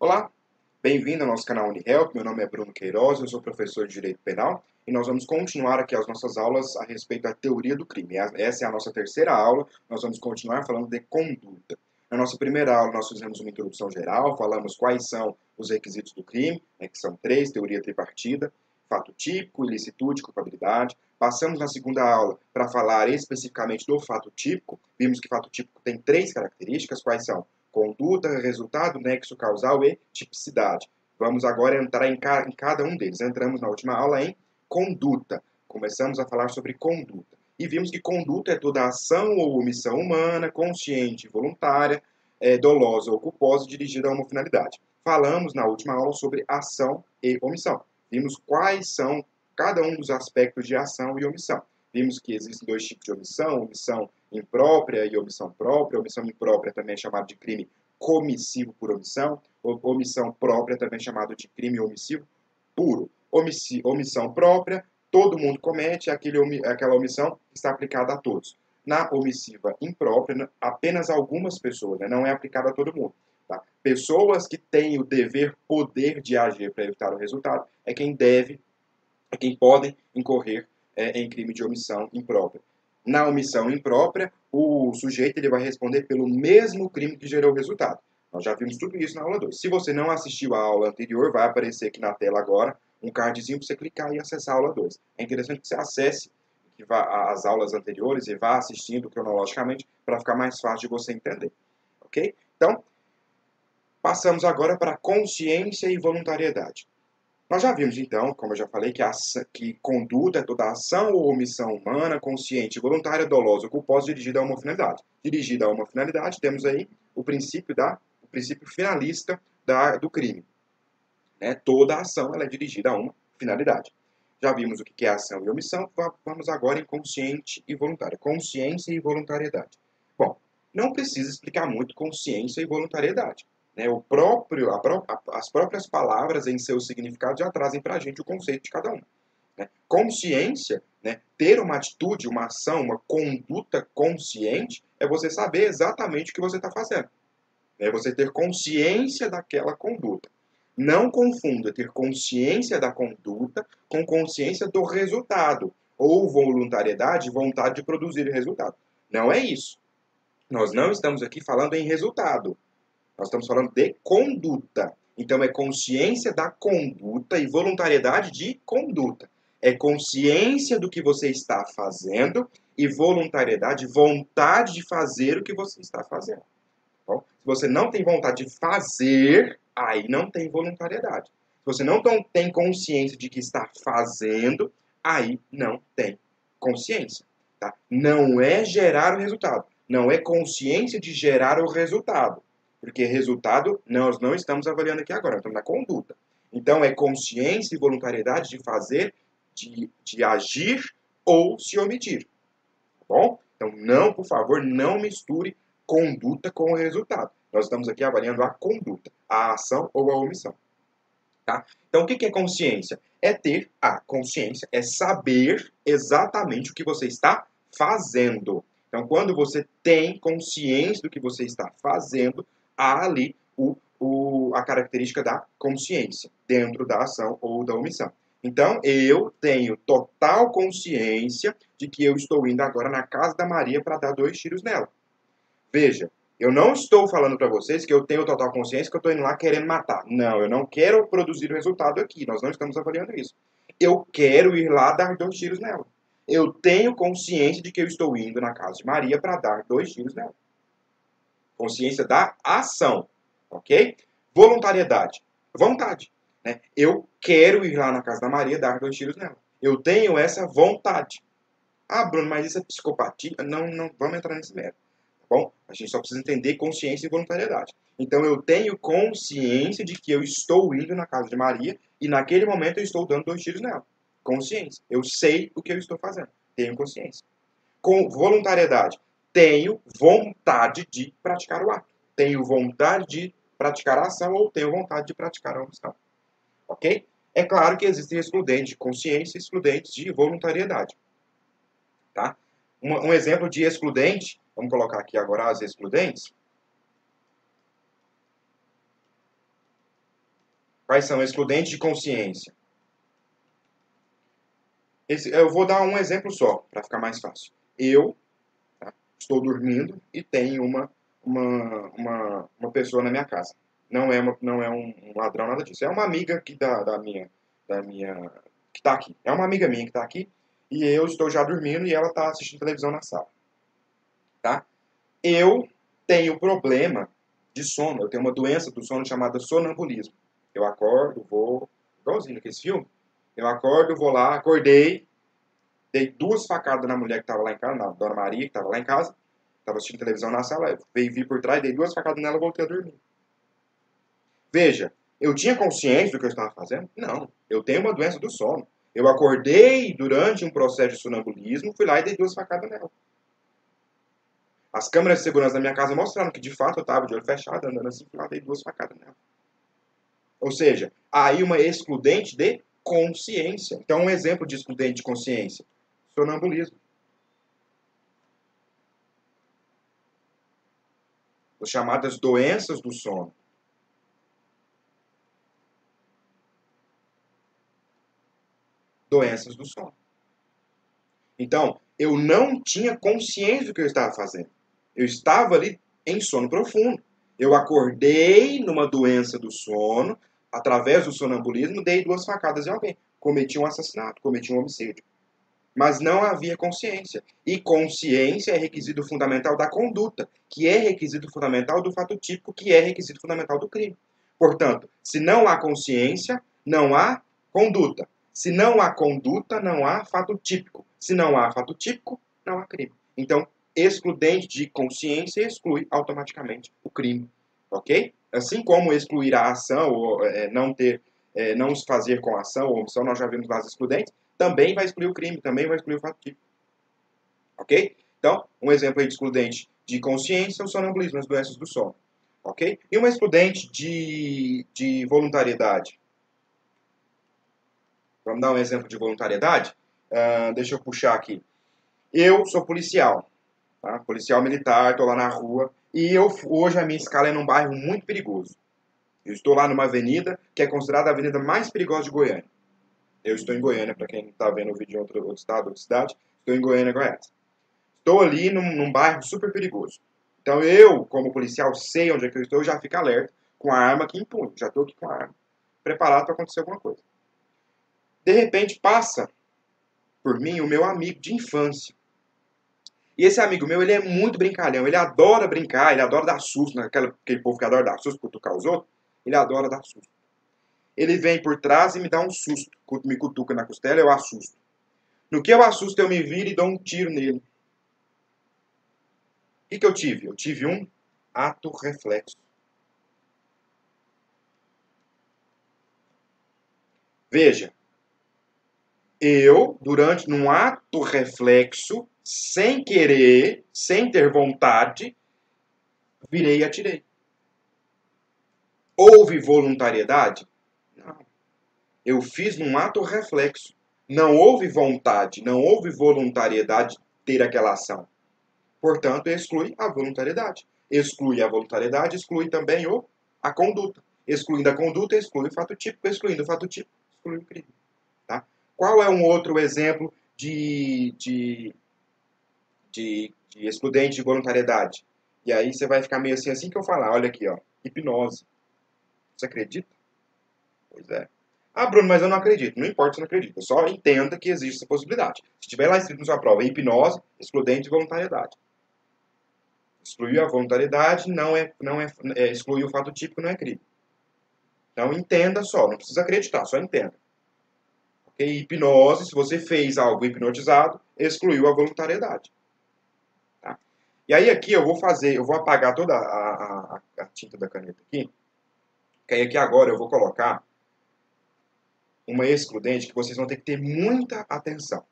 Olá, bem-vindo ao nosso canal UniHelp. Meu nome é Bruno Queiroz, eu sou professor de Direito Penal e nós vamos continuar aqui as nossas aulas a respeito da teoria do crime. Essa é a nossa terceira aula, nós vamos continuar falando de conduta. Na nossa primeira aula nós fizemos uma introdução geral, falamos quais são os requisitos do crime, que são três: teoria tripartida, fato típico, ilicitude e culpabilidade. Passamos na segunda aula para falar especificamente do fato típico, vimos que fato típico tem três características, quais são? Conduta, resultado, nexo causal e tipicidade. Vamos agora entrar em cada um deles. Entramos na última aula em conduta. Começamos a falar sobre conduta. E vimos que conduta é toda ação ou omissão humana, consciente e voluntária, dolosa ou culposa, dirigida a uma finalidade. Falamos na última aula sobre ação e omissão. Vimos quais são cada um dos aspectos de ação e omissão. Vimos que existem dois tipos de omissão: omissão imprópria e omissão própria. Omissão imprópria também é chamado de crime comissivo por omissão. Omissão própria também é chamado de crime omissivo puro. Omissão própria, todo mundo comete, aquela omissão está aplicada a todos. Na omissiva imprópria, apenas algumas pessoas, não é aplicada a todo mundo. Tá? Pessoas que têm o dever, poder de agir para evitar o resultado, é quem podem incorrer em crime de omissão imprópria. Na omissão imprópria, o sujeito ele vai responder pelo mesmo crime que gerou o resultado. Nós já vimos tudo isso na aula 2. Se você não assistiu à aula anterior, vai aparecer aqui na tela agora um cardzinho para você clicar e acessar a aula 2. É interessante que você acesse as aulas anteriores e vá assistindo cronologicamente para ficar mais fácil de você entender. Ok? Então, passamos agora para consciência e voluntariedade. Nós já vimos, então, como eu já falei, que conduta é toda ação ou omissão humana, consciente, voluntária, dolosa ou culposa dirigida a uma finalidade. Dirigida a uma finalidade, temos aí o princípio finalista do crime. Toda ação ela é dirigida a uma finalidade. Já vimos o que é ação e omissão, vamos agora em consciente e voluntária. Consciência e voluntariedade. Bom, não precisa explicar muito consciência e voluntariedade. As próprias palavras em seu significado já trazem para a gente o conceito de cada uma. Consciência, ter uma atitude, uma ação, uma conduta consciente, é você saber exatamente o que você está fazendo. É você ter consciência daquela conduta. Não confunda ter consciência da conduta com consciência do resultado, ou voluntariedade, vontade de produzir resultado. Não é isso. Nós não estamos aqui falando em resultado. Nós estamos falando de conduta. Então, é consciência da conduta e voluntariedade de conduta. É consciência do que você está fazendo e voluntariedade, vontade de fazer o que você está fazendo. Bom, se você não tem vontade de fazer, aí não tem voluntariedade. Se você não tem consciência de que está fazendo, aí não tem consciência. Tá? Não é gerar o resultado. Não é consciência de gerar o resultado. Porque resultado nós não estamos avaliando aqui agora, estamos na conduta. Então, é consciência e voluntariedade de fazer, de agir ou se omitir. Tá bom? Então, não, por favor, não misture conduta com o resultado. Nós estamos aqui avaliando a conduta, a ação ou a omissão. Tá? Então, o que é consciência? É ter a consciência, é saber exatamente o que você está fazendo. Então, quando você tem consciência do que você está fazendo, há ali a característica da consciência dentro da ação ou da omissão. Então, eu tenho total consciência de que eu estou indo agora na casa da Maria para dar 2 tiros nela. Veja, eu não estou falando para vocês que eu tenho total consciência que eu estou indo lá querendo matar. Não, eu não quero produzir o resultado aqui. Nós não estamos avaliando isso. Eu quero ir lá dar 2 tiros nela. Eu tenho consciência de que eu estou indo na casa de Maria para dar 2 tiros nela. Consciência da ação, ok? Voluntariedade, vontade. Eu quero ir lá na casa da Maria dar 2 tiros nela. Eu tenho essa vontade. Ah, Bruno, mas isso é psicopatia? Não vamos entrar nesse mérito. Bom, a gente só precisa entender consciência e voluntariedade. Então, eu tenho consciência de que eu estou indo na casa de Maria e naquele momento eu estou dando 2 tiros nela. Consciência. Eu sei o que eu estou fazendo. Tenho consciência. Com voluntariedade. Tenho vontade de praticar o ato. Tenho vontade de praticar a ação ou tenho vontade de praticar a omissão. Ok? É claro que existem excludentes de consciência e excludentes de voluntariedade. Tá? Um exemplo de excludente, vamos colocar aqui agora as excludentes. Quais são? Excludentes de consciência. Eu vou dar um exemplo só, para ficar mais fácil. Eu, tá, estou dormindo e tenho uma pessoa na minha casa. Não é um ladrão, nada disso. É uma amiga aqui da minha que está aqui. É uma amiga minha que está aqui e eu estou já dormindo e ela está assistindo televisão na sala. Tá? Eu tenho problema de sono. Eu tenho uma doença do sono chamada sonambulismo. Eu acordo, vou... Igualzinho naquele filme. Eu acordo, vou lá, acordei, dei 2 facadas na mulher que estava lá em casa, na Dona Maria, que estava lá em casa. Estava assistindo televisão na sala, vi por trás, dei 2 facadas nela e voltei a dormir. Veja, eu tinha consciência do que eu estava fazendo? Não. Eu tenho uma doença do sono. Eu acordei durante um processo de sonambulismo, fui lá e dei 2 facadas nela. As câmeras de segurança da minha casa mostraram que, de fato, eu estava de olho fechado, andando assim, fui lá e dei 2 facadas nela. Ou seja, aí uma excludente de consciência. Então, um exemplo de excludente de consciência. Sonambulismo. As chamadas doenças do sono. Doenças do sono. Então, eu não tinha consciência do que eu estava fazendo. Eu estava ali em sono profundo. Eu acordei numa doença do sono, através do sonambulismo, dei 2 facadas em alguém. Cometi um assassinato, cometi um homicídio. Mas não havia consciência. E consciência é requisito fundamental da conduta, que é requisito fundamental do fato típico, que é requisito fundamental do crime. Portanto, se não há consciência, não há conduta. Se não há conduta, não há fato típico. Se não há fato típico, não há crime. Então, excludente de consciência exclui automaticamente o crime. Ok? Assim como excluir a ação, ou não se fazer com a ação ou omissão, nós já vimos nas excludentes, também vai excluir o crime, também vai excluir o fato típico. Ok? Então, um exemplo aí de excludente de consciência é o sonambulismo, as doenças do sono. Ok? E uma excludente de voluntariedade. Vamos dar um exemplo de voluntariedade? Deixa eu puxar aqui. Eu sou policial, tá? Policial militar, estou lá na rua, e hoje a minha escala é num bairro muito perigoso. Eu estou lá numa avenida que é considerada a avenida mais perigosa de Goiânia. Eu estou em Goiânia, para quem está vendo o vídeo em outro estado, outra cidade. Estou em Goiânia, Goiás. Estou ali num bairro super perigoso. Então eu, como policial, sei onde é que eu estou, já fico alerta com a arma que impunho. Já estou aqui com a arma, preparado para acontecer alguma coisa. De repente passa por mim o meu amigo de infância. E esse amigo meu, ele é muito brincalhão. Ele adora brincar, ele adora dar susto. Aquele povo que adora dar susto, cutucar os outros. Ele adora dar susto. Ele vem por trás e me dá um susto. Me cutuca na costela, eu assusto. No que eu assusto, eu me viro e dou um tiro nele. O que eu tive? Eu tive um ato reflexo. Veja, eu, num ato reflexo, sem querer, sem ter vontade, virei e atirei. Houve voluntariedade? Não. Eu fiz num ato reflexo. Não houve vontade, não houve voluntariedade de ter aquela ação. Portanto, exclui a voluntariedade. Exclui a voluntariedade, exclui também a conduta. Excluindo a conduta, exclui o fato típico. Excluindo o fato típico, exclui o crime. Tá? Qual é um outro exemplo de excludente de voluntariedade? E aí você vai ficar meio assim que eu falar. Olha aqui, ó, hipnose. Você acredita? Pois é. Ah, Bruno, mas eu não acredito. Não importa se não acredita. Só entenda que existe essa possibilidade. Se tiver lá escrito na sua prova, hipnose, excludente de voluntariedade. Excluir a voluntariedade excluir o fato típico, não é crime. Então entenda só, não precisa acreditar, só entenda. Okay? Hipnose, se você fez algo hipnotizado, excluiu a voluntariedade. Tá? E aí aqui eu vou apagar toda a tinta da caneta aqui. Que aí aqui agora eu vou colocar uma excludente que vocês vão ter que ter muita atenção.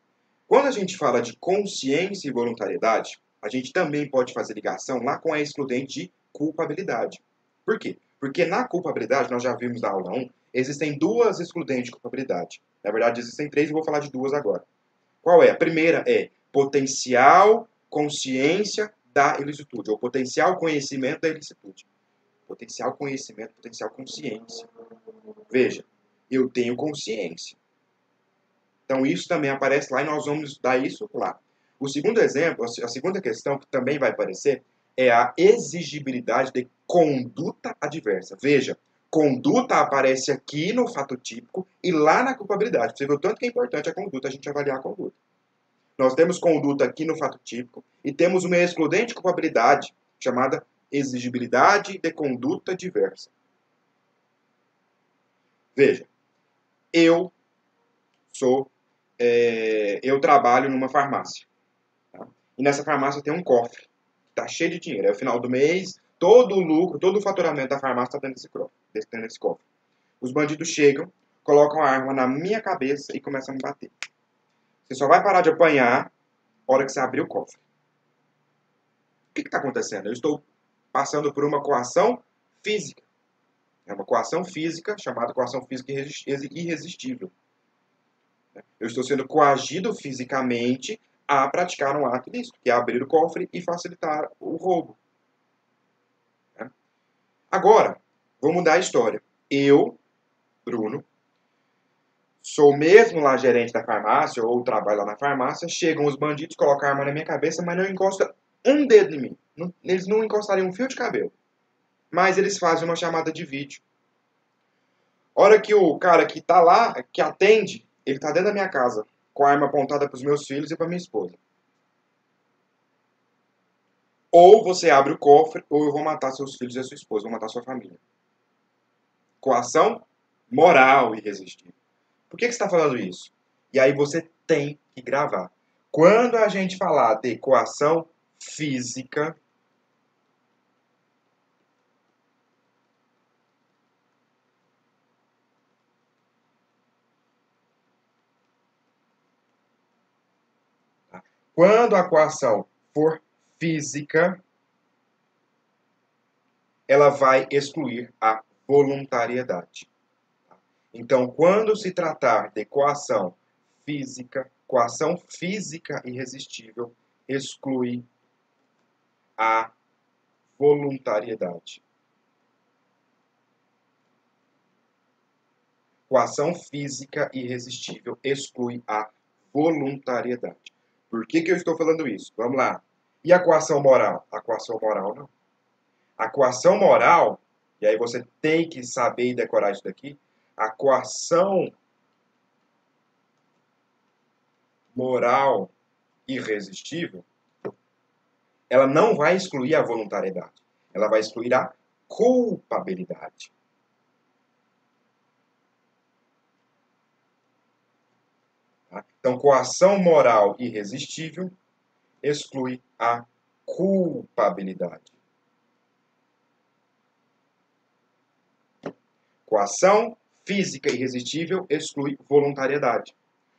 Quando a gente fala de consciência e voluntariedade, a gente também pode fazer ligação lá com a excludente de culpabilidade. Por quê? Porque na culpabilidade, nós já vimos na aula 1, existem 2 excludentes de culpabilidade. Na verdade, existem 3 e vou falar de 2 agora. Qual é? A primeira é potencial consciência da ilicitude, ou potencial conhecimento da ilicitude. potencial conhecimento, potencial consciência. Veja, eu tenho consciência. Então isso também aparece lá e nós vamos dar isso lá. O segundo exemplo, a segunda questão que também vai aparecer é a exigibilidade de conduta adversa. Veja, conduta aparece aqui no fato típico e lá na culpabilidade. Você viu o tanto que é importante a conduta, a gente avaliar a conduta. Nós temos conduta aqui no fato típico e temos uma excludente culpabilidade chamada exigibilidade de conduta diversa. Veja, eu trabalho numa farmácia. Tá? E nessa farmácia tem um cofre. Está cheio de dinheiro. Aí, no final do mês, todo o lucro, todo o faturamento da farmácia está dentro desse cofre. Os bandidos chegam, colocam a arma na minha cabeça e começam a me bater. Você só vai parar de apanhar na hora que você abrir o cofre. O que está acontecendo? Eu estou passando por uma coação física. É uma coação física, chamada coação física irresistível. Eu estou sendo coagido fisicamente a praticar um ato ilícito, que é abrir o cofre e facilitar o roubo. Agora, vou mudar a história. Eu, Bruno, sou mesmo lá gerente da farmácia, ou trabalho lá na farmácia, chegam os bandidos, colocam a arma na minha cabeça, mas não encostam um dedo em mim. Eles não encostariam um fio de cabelo. Mas eles fazem uma chamada de vídeo. Hora que o cara que está lá, que atende, ele está dentro da minha casa, com a arma apontada para os meus filhos e para minha esposa. Ou você abre o cofre, ou eu vou matar seus filhos e a sua esposa, vou matar sua família. Coação moral irresistível. Por que você está falando isso? E aí você tem que gravar. Quando a gente falar de coação física, quando a coação for física, ela vai excluir a voluntariedade. Então, quando se tratar de coação física irresistível exclui a voluntariedade. Coação física irresistível exclui a voluntariedade. Por que eu estou falando isso? Vamos lá. E a coação moral? A coação moral não. A coação moral, e aí você tem que saber e decorar isso daqui, a coação moral irresistível, ela não vai excluir a voluntariedade. Ela vai excluir a culpabilidade. Tá? Então, coação moral irresistível exclui a culpabilidade. Coação física irresistível exclui voluntariedade.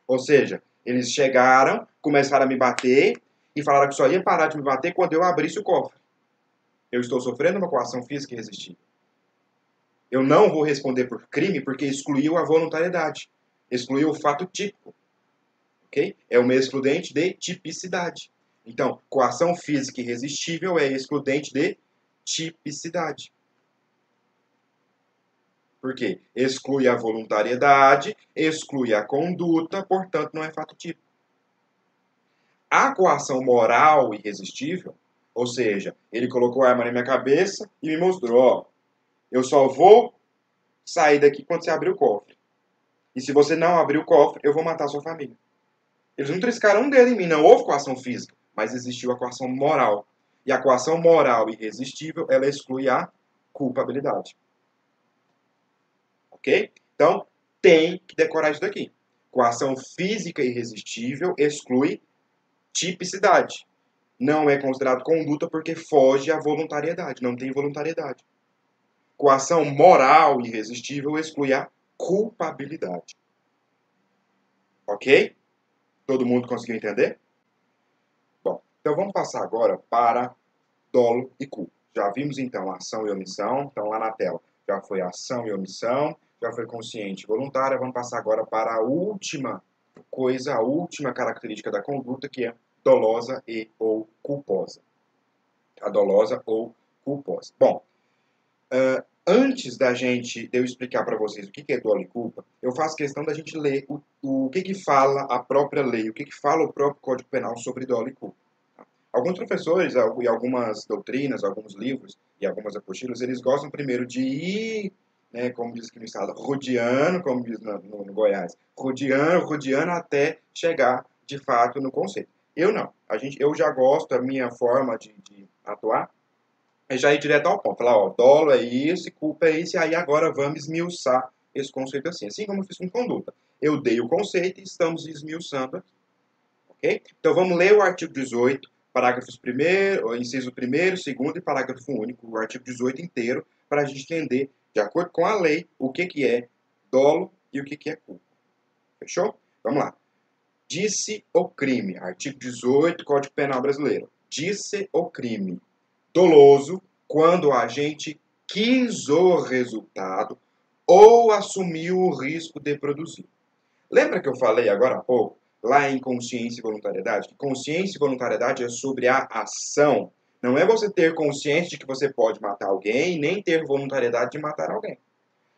Ou seja, eles chegaram, começaram a me bater e falaram que só ia parar de me bater quando eu abrisse o cofre. Eu estou sofrendo uma coação física irresistível. Eu não vou responder por crime porque excluiu a voluntariedade. Excluiu o fato típico. Okay? É uma excludente de tipicidade. Então, coação física irresistível é excludente de tipicidade. Por quê? Exclui a voluntariedade, exclui a conduta, portanto, não é fato típico. A coação moral irresistível, ou seja, ele colocou a arma na minha cabeça e me mostrou, ó, eu só vou sair daqui quando você abrir o cofre. E se você não abrir o cofre, eu vou matar a sua família. Eles não triscaram um dedo em mim, não houve coação física, mas existiu a coação moral. E a coação moral irresistível, ela exclui a culpabilidade. Ok? Então, tem que decorar isso daqui. Coação física irresistível exclui tipicidade. Não é considerado conduta porque foge à voluntariedade. Não tem voluntariedade. Coação moral irresistível exclui a culpabilidade. Ok? Todo mundo conseguiu entender? Bom, então vamos passar agora para dolo e culpa. Já vimos então ação e omissão. Então lá na tela já foi ação e omissão. Já foi consciente e voluntária. Vamos passar agora para a última coisa, a última característica da conduta, que é dolosa e ou culposa. A dolosa ou culposa. Bom, Antes de eu explicar para vocês o que é dolo e culpa, eu faço questão da gente ler o que fala a própria lei, o que fala o próprio Código Penal sobre dolo e culpa. Alguns professores e algumas doutrinas, alguns livros e algumas apostilas, eles gostam primeiro de ir, né, como diz aqui no estado, rodeando, como diz no Goiás, rodeando até chegar, de fato, no conceito. Eu não. Eu já gosto, a minha forma de atuar é já ir direto ao ponto. Falar, ó, dolo é isso, culpa é isso, e aí agora vamos esmiuçar esse conceito assim. Assim como eu fiz com conduta. Eu dei o conceito e estamos esmiuçando aqui. Ok? Então vamos ler o artigo 18, parágrafos 1º, inciso 1º, 2º e parágrafo único, o artigo 18 inteiro, para a gente entender, de acordo com a lei, o que é dolo e o que é culpa. Fechou? Vamos lá. Disse o crime, artigo 18, Código Penal Brasileiro. Disse o crime doloso quando o agente quis o resultado ou assumiu o risco de produzir. Lembra que eu falei agora há pouco, lá em consciência e voluntariedade, que consciência e voluntariedade é sobre a ação. Não é você ter consciência de que você pode matar alguém, nem ter voluntariedade de matar alguém.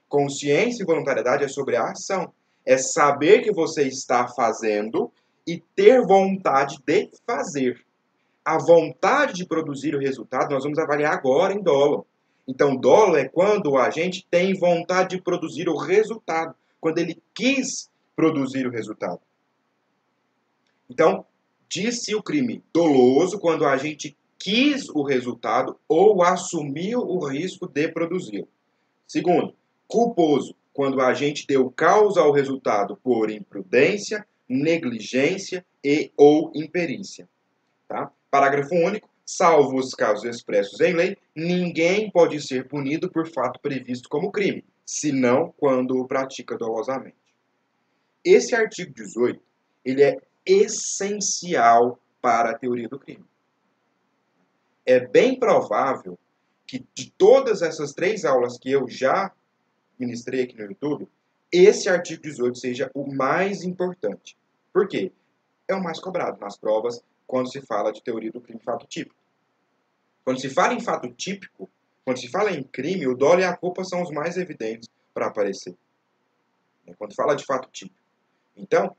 Consciência e voluntariedade é sobre a ação. É saber que você está fazendo e ter vontade de fazer. A vontade de produzir o resultado nós vamos avaliar agora em dolo. Então, dolo é quando a gente tem vontade de produzir o resultado, quando ele quis produzir o resultado. Então, disse o crime doloso quando a gente quis o resultado ou assumiu o risco de produzi-lo. Segundo, culposo quando a gente deu causa ao resultado por imprudência, negligência e ou imperícia. Tá? Parágrafo único. Salvo os casos expressos em lei, ninguém pode ser punido por fato previsto como crime, senão quando o pratica dolosamente. Esse artigo 18, ele é essencial para a teoria do crime. É bem provável que de todas essas 3 aulas que eu já ministrei aqui no YouTube, esse artigo 18 seja o mais importante. Por quê? É o mais cobrado nas provas quando se fala de teoria do crime fato típico. Quando se fala em fato típico, quando se fala em crime, o dolo e a culpa são os mais evidentes para aparecer. Quando fala de fato típico. Então,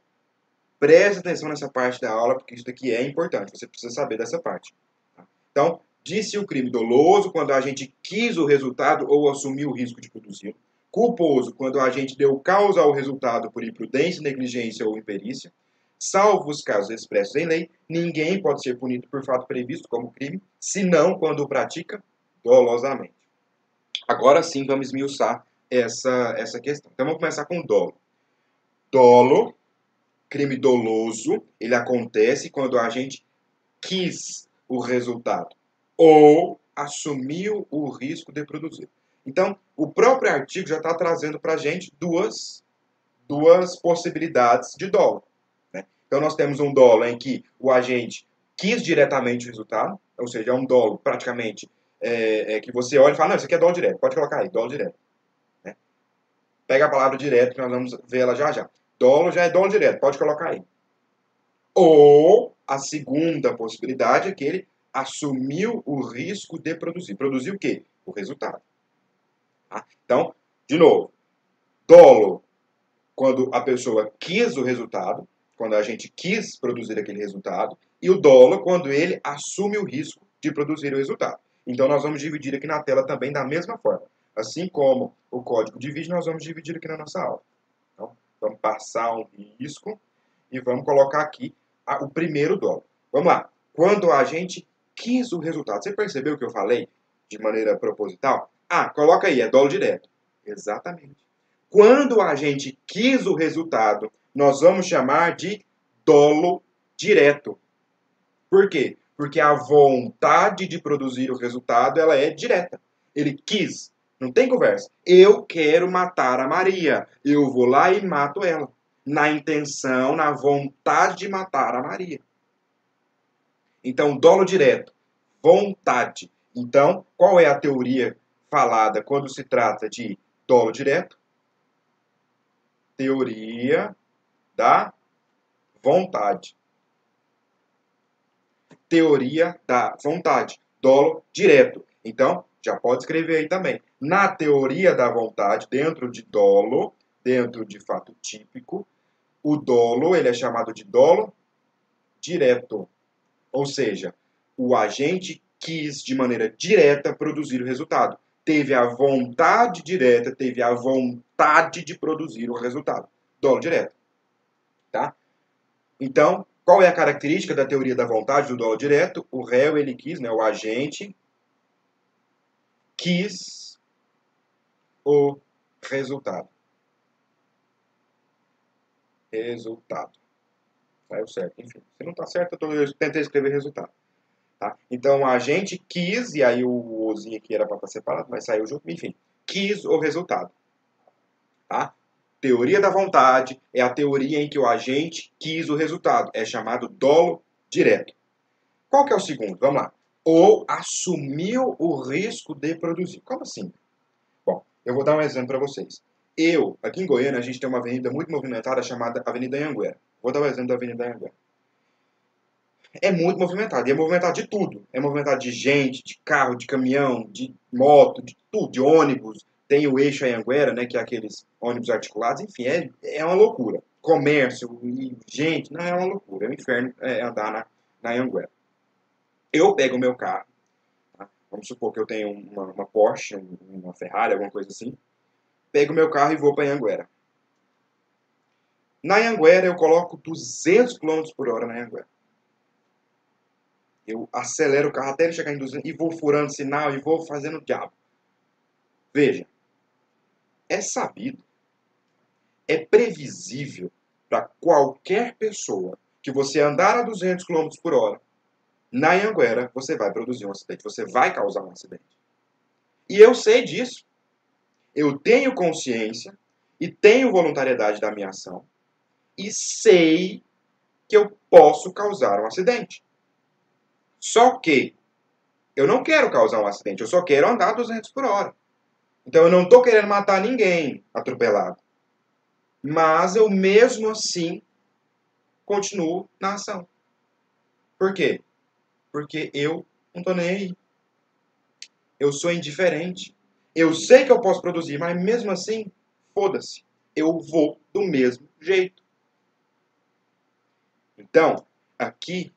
preste atenção nessa parte da aula, porque isso daqui é importante. Você precisa saber dessa parte. Então, disse o crime doloso quando a gente quis o resultado ou assumiu o risco de produzi-lo. Culposo quando a gente deu causa ao resultado por imprudência, negligência ou imperícia. Salvo os casos expressos em lei, ninguém pode ser punido por fato previsto como crime, senão quando o pratica dolosamente. Agora sim vamos esmiuçar essa questão. Então vamos começar com dolo. Dolo, crime doloso, ele acontece quando a gente quis o resultado ou assumiu o risco de produzir. Então, o próprio artigo já está trazendo para a gente duas possibilidades de dolo. Né? Então, nós temos um dolo em que o agente quis diretamente o resultado, ou seja, é um dolo praticamente que você olha e fala, não, isso aqui é dolo direto, pode colocar aí, dolo direto. Né? Pega a palavra direto que nós vamos ver ela já já. Dolo já é dolo direto, pode colocar aí. Ou a segunda possibilidade é que ele assumiu o risco de produzir. Produzir o quê? O resultado. Tá? Então, de novo, dolo quando a pessoa quis o resultado, quando a gente quis produzir aquele resultado, e o dolo quando ele assume o risco de produzir o resultado. Então, nós vamos dividir aqui na tela também da mesma forma. Assim como o código divide, nós vamos dividir aqui na nossa aula. Então, vamos passar um risco e vamos colocar aqui o primeiro dolo. Vamos lá. Quando a gente quis o resultado. Você percebeu o que eu falei de maneira proposital? Ah, coloca aí, é dolo direto. Exatamente. Quando a gente quis o resultado, nós vamos chamar de dolo direto. Por quê? Porque a vontade de produzir o resultado, ela é direta. Ele quis, não tem conversa. Eu quero matar a Maria. Eu vou lá e mato ela. Na intenção, na vontade de matar a Maria. Então, dolo direto, vontade. Então, qual é a teoria falada quando se trata de dolo direto? Teoria da vontade. Teoria da vontade. Dolo direto. Então, Já pode escrever aí também. Na teoria da vontade, dentro de dolo, dentro de fato típico, o dolo ele é chamado de dolo direto. Ou seja, o agente quis de maneira direta produzir o resultado. Teve a vontade direta, teve a vontade de produzir o resultado. Dolo direto. Tá? Então, qual é a característica da teoria da vontade do dolo direto? O réu, ele quis, né, o agente quis o resultado. Resultado. Saiu certo. Enfim, se não está certo, eu tentei escrever resultado. Tá? Então, a gente quis, e aí o ozinho aqui era para estar separado, mas saiu junto, enfim, quis o resultado. Tá? Teoria da vontade é a teoria em que o agente quis o resultado. É chamado dolo direto. Qual que é o segundo? Vamos lá. Ou assumiu o risco de produzir. Como assim? Bom, eu vou dar um exemplo para vocês. Aqui em Goiânia, a gente tem uma avenida muito movimentada chamada Avenida Anhanguera. Vou dar um exemplo da Avenida Anhanguera. É muito movimentado. E é movimentado de tudo. É movimentado de gente, de carro, de caminhão, de moto, de tudo, de ônibus. Tem o eixo Anhanguera, né, que é aqueles ônibus articulados. Enfim, é uma loucura. Comércio e gente, não, é uma loucura. É um inferno andar na Anhanguera. Eu pego o meu carro, tá? Vamos supor que eu tenho uma Porsche, uma Ferrari, alguma coisa assim. Pego o meu carro e vou para Anhanguera. Na Anhanguera, eu coloco 200 km por hora na Anhanguera. Eu acelero o carro até ele chegar em 200 e vou furando sinal e vou fazendo o diabo. Veja, é sabido, é previsível para qualquer pessoa que você andar a 200 km por hora, na Anhanguera você vai produzir um acidente, você vai causar um acidente. E eu sei disso. Eu tenho consciência e tenho voluntariedade da minha ação e sei que eu posso causar um acidente. Só que eu não quero causar um acidente, eu só quero andar a 200 por hora. Então eu não estou querendo matar ninguém atropelado. Mas eu mesmo assim continuo na ação. Por quê? Porque eu não estou nem aí. Eu sou indiferente. Eu sei que eu posso produzir, mas mesmo assim, foda-se. Eu vou do mesmo jeito. Então, aqui,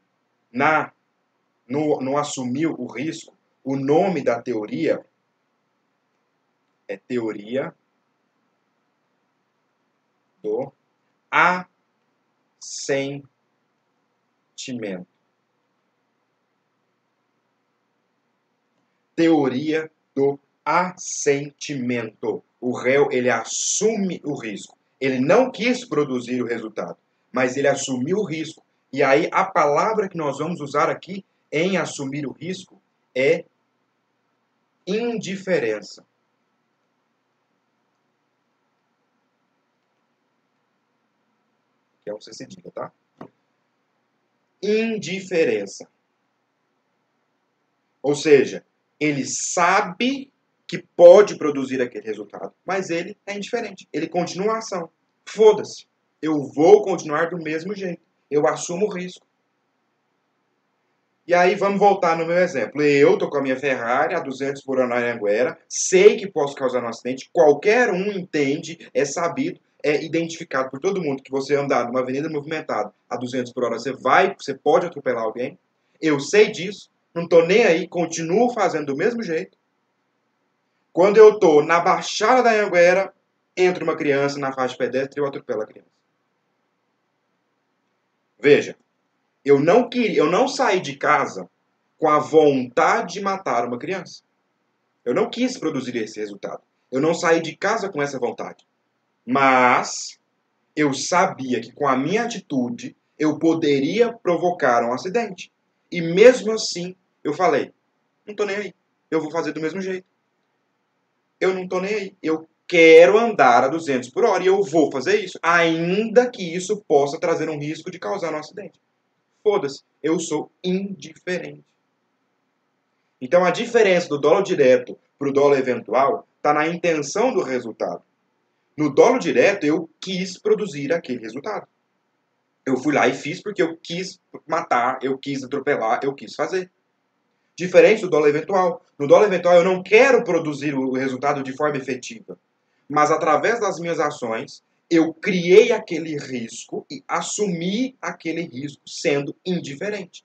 no assumir o risco, o nome da teoria é teoria do assentimento. Teoria do assentimento. O réu, ele assume o risco. Ele não quis produzir o resultado, mas ele assumiu o risco. E aí, a palavra que nós vamos usar aqui em assumir o risco é indiferença. Que é um C cedilha, tá? Indiferença. Ou seja, ele sabe que pode produzir aquele resultado, mas ele é indiferente. Ele continua a ação. Foda-se. Eu vou continuar do mesmo jeito. Eu assumo o risco. E aí vamos voltar no meu exemplo. Eu tô com a minha Ferrari a 200 por hora na Anhanguera, sei que posso causar um acidente, qualquer um entende, é sabido, é identificado por todo mundo que você andar numa avenida movimentada a 200 por hora, você pode atropelar alguém. Eu sei disso, não tô nem aí, continuo fazendo do mesmo jeito. Quando eu tô na Baixada da Anhanguera, entra uma criança na faixa de pedestre e eu atropelo a criança. Veja, eu não saí de casa com a vontade de matar uma criança. Eu não quis produzir esse resultado. Eu não saí de casa com essa vontade. Mas eu sabia que com a minha atitude eu poderia provocar um acidente. E mesmo assim, eu falei, não tô nem aí. Eu vou fazer do mesmo jeito. Eu não tô nem aí. Eu quero andar a 200 por hora e eu vou fazer isso, ainda que isso possa trazer um risco de causar um acidente. Foda-se, eu sou indiferente. Então a diferença do dolo direto para o dolo eventual está na intenção do resultado. No dolo direto eu quis produzir aquele resultado. Eu fui lá e fiz porque eu quis matar, eu quis atropelar, eu quis fazer. Diferente do dolo eventual. No dolo eventual eu não quero produzir o resultado de forma efetiva, mas através das minhas ações eu criei aquele risco e assumi aquele risco sendo indiferente.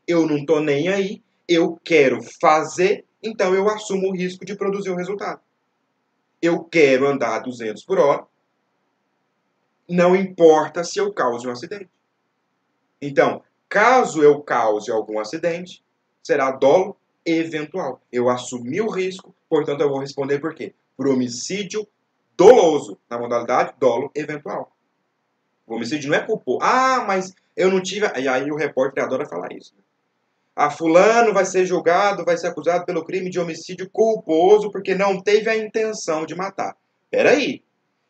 Eu não estou nem aí, eu quero fazer, então eu assumo o risco de produzir o resultado. Eu quero andar a 200 por hora, não importa se eu cause um acidente. Então, caso eu cause algum acidente, será dolo eventual. Eu assumi o risco, portanto eu vou responder por quê? Por homicídio doloso, na modalidade dolo eventual. O homicídio não é culposo. Ah, mas eu não tive... E aí o repórter adora falar isso. Ah, fulano vai ser julgado, vai ser acusado pelo crime de homicídio culposo porque não teve a intenção de matar. Peraí.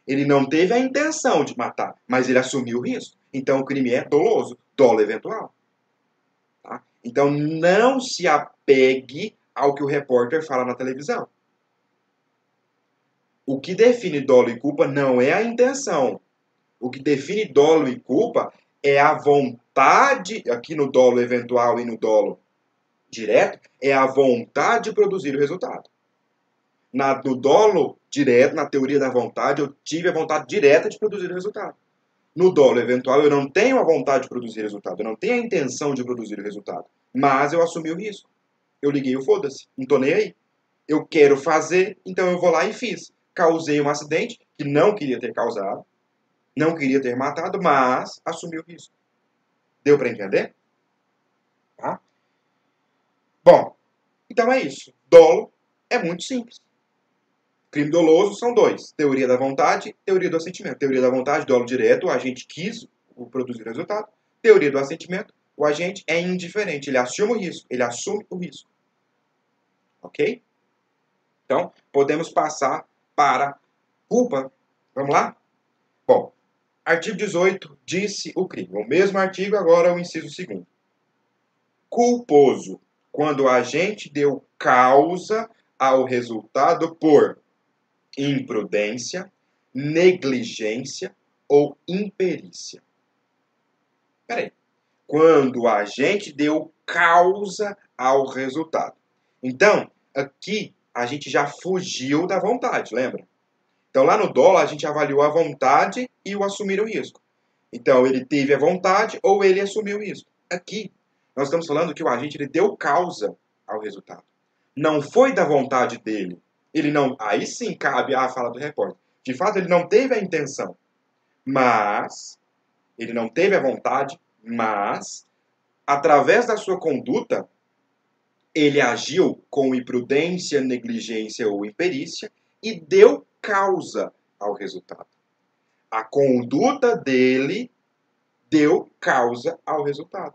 Ele não teve a intenção de matar, mas ele assumiu o risco. Então o crime é doloso, dolo eventual. Tá? Então não se apegue ao que o repórter fala na televisão. O que define dolo e culpa não é a intenção. O que define dolo e culpa é a vontade, aqui no dolo eventual e no dolo direto, é a vontade de produzir o resultado. No dolo direto, na teoria da vontade, eu tive a vontade direta de produzir o resultado. No dolo eventual, eu não tenho a vontade de produzir resultado, eu não tenho a intenção de produzir o resultado, mas eu assumi o risco. Eu liguei o foda-se, não tô nem aí. Eu quero fazer, então eu vou lá e fiz. Causei um acidente que não queria ter causado, não queria ter matado, mas assumi o risco. Deu para entender? Tá? Bom, então é isso. Dolo é muito simples. Crime doloso são dois. Teoria da vontade, teoria do assentimento. Teoria da vontade, dolo direto, o agente quis produzir o resultado. Teoria do assentimento, o agente é indiferente. Ele assume o risco. Ele assume o risco. Ok? Então, podemos passar para culpa. Vamos lá? Bom, artigo 18, disse o crime. O mesmo artigo, agora o inciso 2º. Culposo, quando o agente deu causa ao resultado por imprudência, negligência ou imperícia. Peraí. Quando o agente deu causa ao resultado. Então, aqui a gente já fugiu da vontade, lembra? Então, lá no dolo, a gente avaliou a vontade e o assumir o risco. Então, ele teve a vontade ou ele assumiu o risco. Aqui, nós estamos falando que o agente ele deu causa ao resultado. Não foi da vontade dele. Ele não. Aí sim cabe a fala do repórter. De fato, ele não teve a intenção. Mas, ele não teve a vontade, mas, através da sua conduta, ele agiu com imprudência, negligência ou imperícia e deu causa ao resultado. A conduta dele deu causa ao resultado.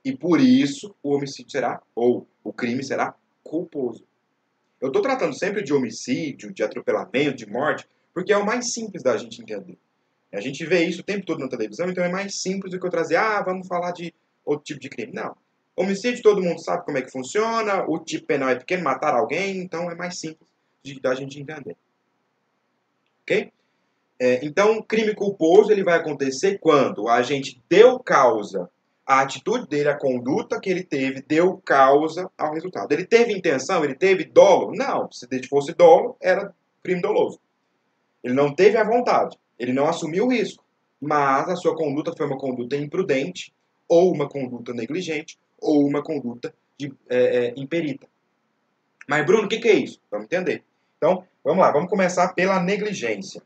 E por isso o homicídio será, ou o crime será culposo. Eu estou tratando sempre de homicídio, de atropelamento, de morte, porque é o mais simples da gente entender. A gente vê isso o tempo todo na televisão, então é mais simples do que eu trazer, vamos falar de outro tipo de crime. Não. Homicídio todo mundo sabe como é que funciona, o tipo penal é pequeno, matar alguém, então é mais simples da gente entender. Ok? Então, crime culposo ele vai acontecer quando a gente deu causa, a atitude dele, a conduta que ele teve, deu causa ao resultado. Ele teve intenção? Ele teve dolo? Não. Se fosse dolo, era crime doloso. Ele não teve a vontade. Ele não assumiu o risco. Mas a sua conduta foi uma conduta imprudente, ou uma conduta negligente, ou uma conduta imperita. Mas, Bruno, o que é isso? Vamos entender. Então, vamos lá. Vamos começar pela negligência.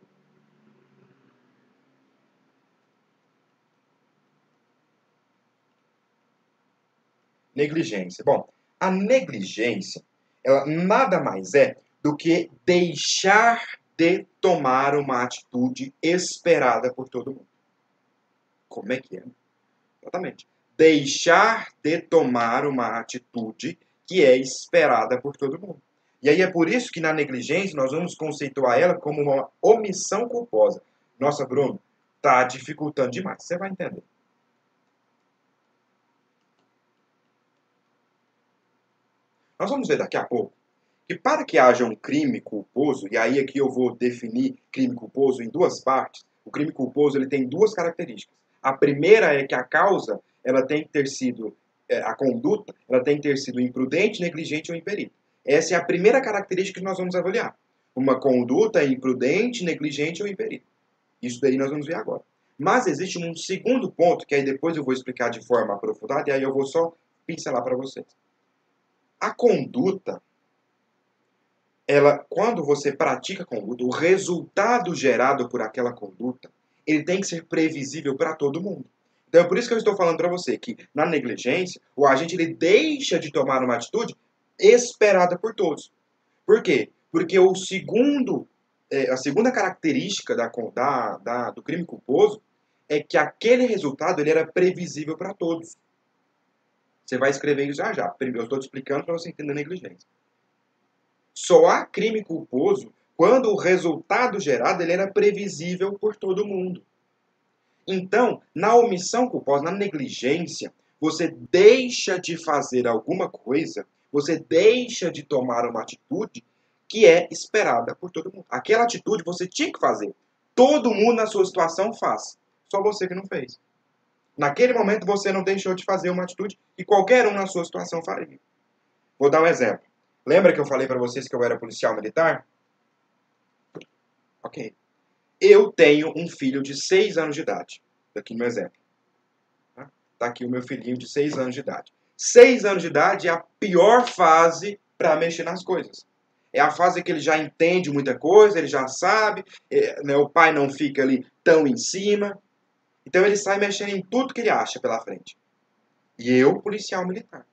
Negligência. Bom, a negligência, ela nada mais é do que deixar de tomar uma atitude esperada por todo mundo. Como é que é? Exatamente. Deixar de tomar uma atitude que é esperada por todo mundo. E aí é por isso que na negligência nós vamos conceituar ela como uma omissão culposa. Nossa, Bruno, tá dificultando demais. Você vai entender. Nós vamos ver daqui a pouco que para que haja um crime culposo, e aí aqui eu vou definir crime culposo em duas partes, o crime culposo ele tem duas características. A primeira é que a causa ela tem que ter sido a conduta, ela tem que ter sido imprudente, negligente ou imperita. Essa é a primeira característica que nós vamos avaliar. Uma conduta imprudente, negligente ou imperita. Isso daí nós vamos ver agora. Mas existe um segundo ponto, que aí depois eu vou explicar de forma aprofundada, e aí eu vou só pincelar para vocês. A conduta, quando você pratica a conduta, o resultado gerado por aquela conduta, ele tem que ser previsível para todo mundo. Então é por isso que eu estou falando para você que na negligência, o agente ele deixa de tomar uma atitude esperada por todos. Por quê? Porque a segunda característica do crime culposo é que aquele resultado ele era previsível para todos. Você vai escrever isso já já. Eu estou te explicando para você entender a negligência. Só há crime culposo quando o resultado gerado ele era previsível por todo mundo. Então, na omissão culposa, na negligência, você deixa de fazer alguma coisa, você deixa de tomar uma atitude que é esperada por todo mundo. Aquela atitude você tinha que fazer. Todo mundo na sua situação faz. Só você que não fez. Naquele momento você não deixou de fazer uma atitude que qualquer um na sua situação faria. Vou dar um exemplo. Lembra que eu falei para vocês que eu era policial militar? Ok. Eu tenho um filho de 6 anos de idade. Aqui no meu exemplo. Está aqui o meu filhinho de 6 anos de idade. 6 anos de idade é a pior fase para mexer nas coisas. É a fase que ele já entende muita coisa, ele já sabe, né, o pai não fica ali tão em cima. Então ele sai mexendo em tudo que ele acha pela frente. E eu, policial militar.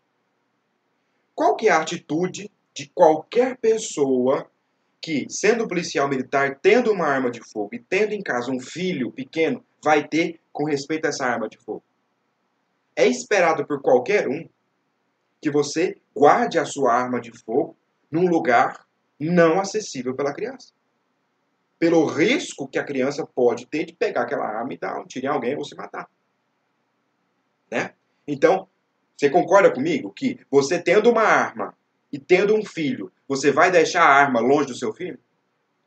Qual que é a atitude de qualquer pessoa que, sendo policial militar, tendo uma arma de fogo e tendo em casa um filho pequeno, vai ter com respeito a essa arma de fogo? É esperado por qualquer um que você guarde a sua arma de fogo num lugar não acessível pela criança. Pelo risco que a criança pode ter de pegar aquela arma e dar um tiro em alguém ou se matar. Né? Então, você concorda comigo que você tendo uma arma e tendo um filho, você vai deixar a arma longe do seu filho?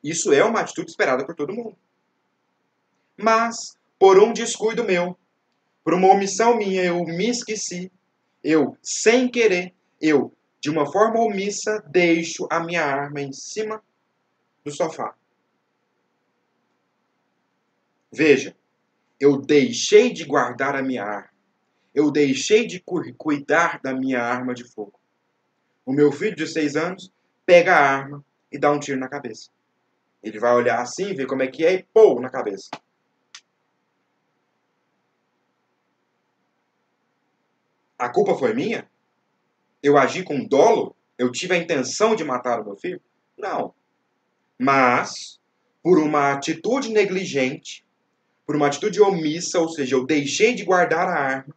Isso é uma atitude esperada por todo mundo. Mas, por um descuido meu, por uma omissão minha, eu me esqueci, eu, sem querer, eu, de uma forma omissa, deixo a minha arma em cima do sofá. Veja, eu deixei de guardar a minha arma. Eu deixei de cuidar da minha arma de fogo. O meu filho de 6 anos pega a arma e dá um tiro na cabeça. Ele vai olhar assim, ver como é que é e pô, na cabeça. A culpa foi minha? Eu agi com dolo? Eu tive a intenção de matar o meu filho? Não. Mas, por uma atitude negligente, por uma atitude omissa, ou seja, eu deixei de guardar a arma,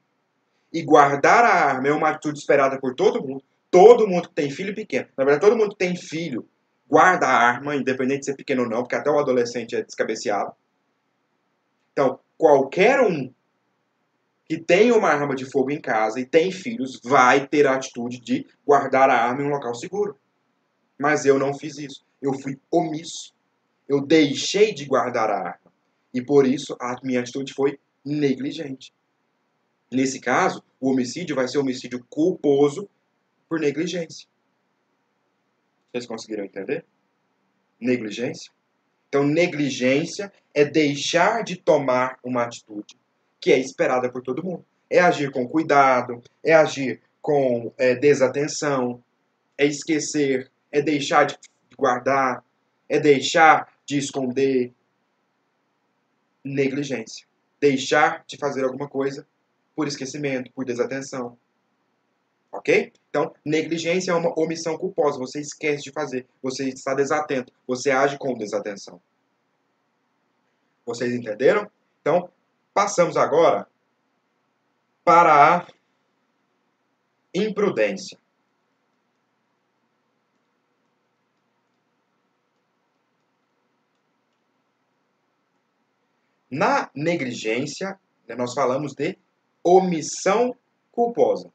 e guardar a arma é uma atitude esperada por todo mundo. Todo mundo que tem filho pequeno, na verdade, todo mundo que tem filho, guarda a arma, independente de ser pequeno ou não, porque até o adolescente é descabeceado. Então, qualquer um que tem uma arma de fogo em casa e tem filhos vai ter a atitude de guardar a arma em um local seguro. Mas eu não fiz isso. Eu fui omisso. Eu deixei de guardar a arma. E por isso a minha atitude foi negligente. Nesse caso, o homicídio vai ser homicídio culposo por negligência. Vocês conseguiram entender? Negligência. Então, negligência é deixar de tomar uma atitude que é esperada por todo mundo. É agir com cuidado, é agir com desatenção, é esquecer, é deixar de guardar, é deixar de esconder. Negligência. Deixar de fazer alguma coisa por esquecimento, por desatenção. Ok? Então, negligência é uma omissão culposa. Você esquece de fazer. Você está desatento. Você age com desatenção. Vocês entenderam? Então, passamos agora para a imprudência. Na negligência, nós falamos de omissão culposa.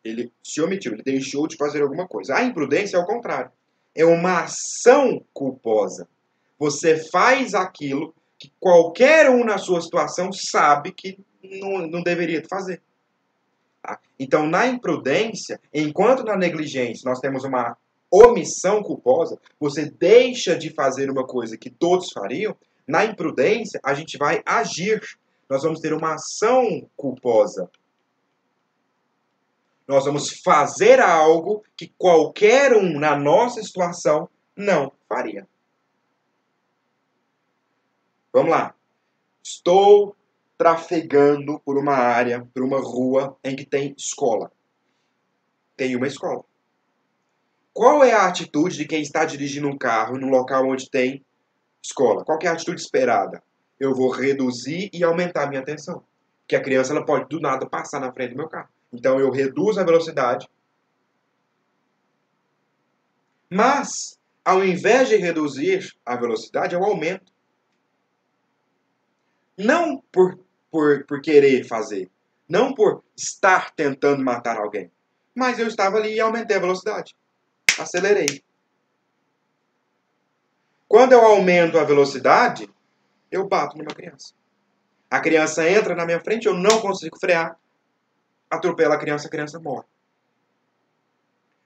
Ele se omitiu, ele deixou de fazer alguma coisa. A imprudência é o contrário. É uma ação culposa. Você faz aquilo que qualquer um na sua situação sabe que não deveria fazer. Tá? Então, na imprudência, enquanto na negligência nós temos uma omissão culposa, você deixa de fazer uma coisa que todos fariam, na imprudência a gente vai agir. Nós vamos ter uma ação culposa. Nós vamos fazer algo que qualquer um na nossa situação não faria. Vamos lá. Estou trafegando por uma área, por uma rua em que tem escola. Tem uma escola. Qual é a atitude de quem está dirigindo um carro num local onde tem escola? Qual é a atitude esperada? Eu vou reduzir e aumentar a minha atenção. Porque a criança ela pode do nada passar na frente do meu carro. Então eu reduzo a velocidade. Mas, ao invés de reduzir a velocidade, eu aumento. Não por querer fazer. Não por estar tentando matar alguém. Mas eu estava ali e aumentei a velocidade. Acelerei. Quando eu aumento a velocidade, eu bato numa criança. A criança entra na minha frente, eu não consigo frear. Atropela a criança morre.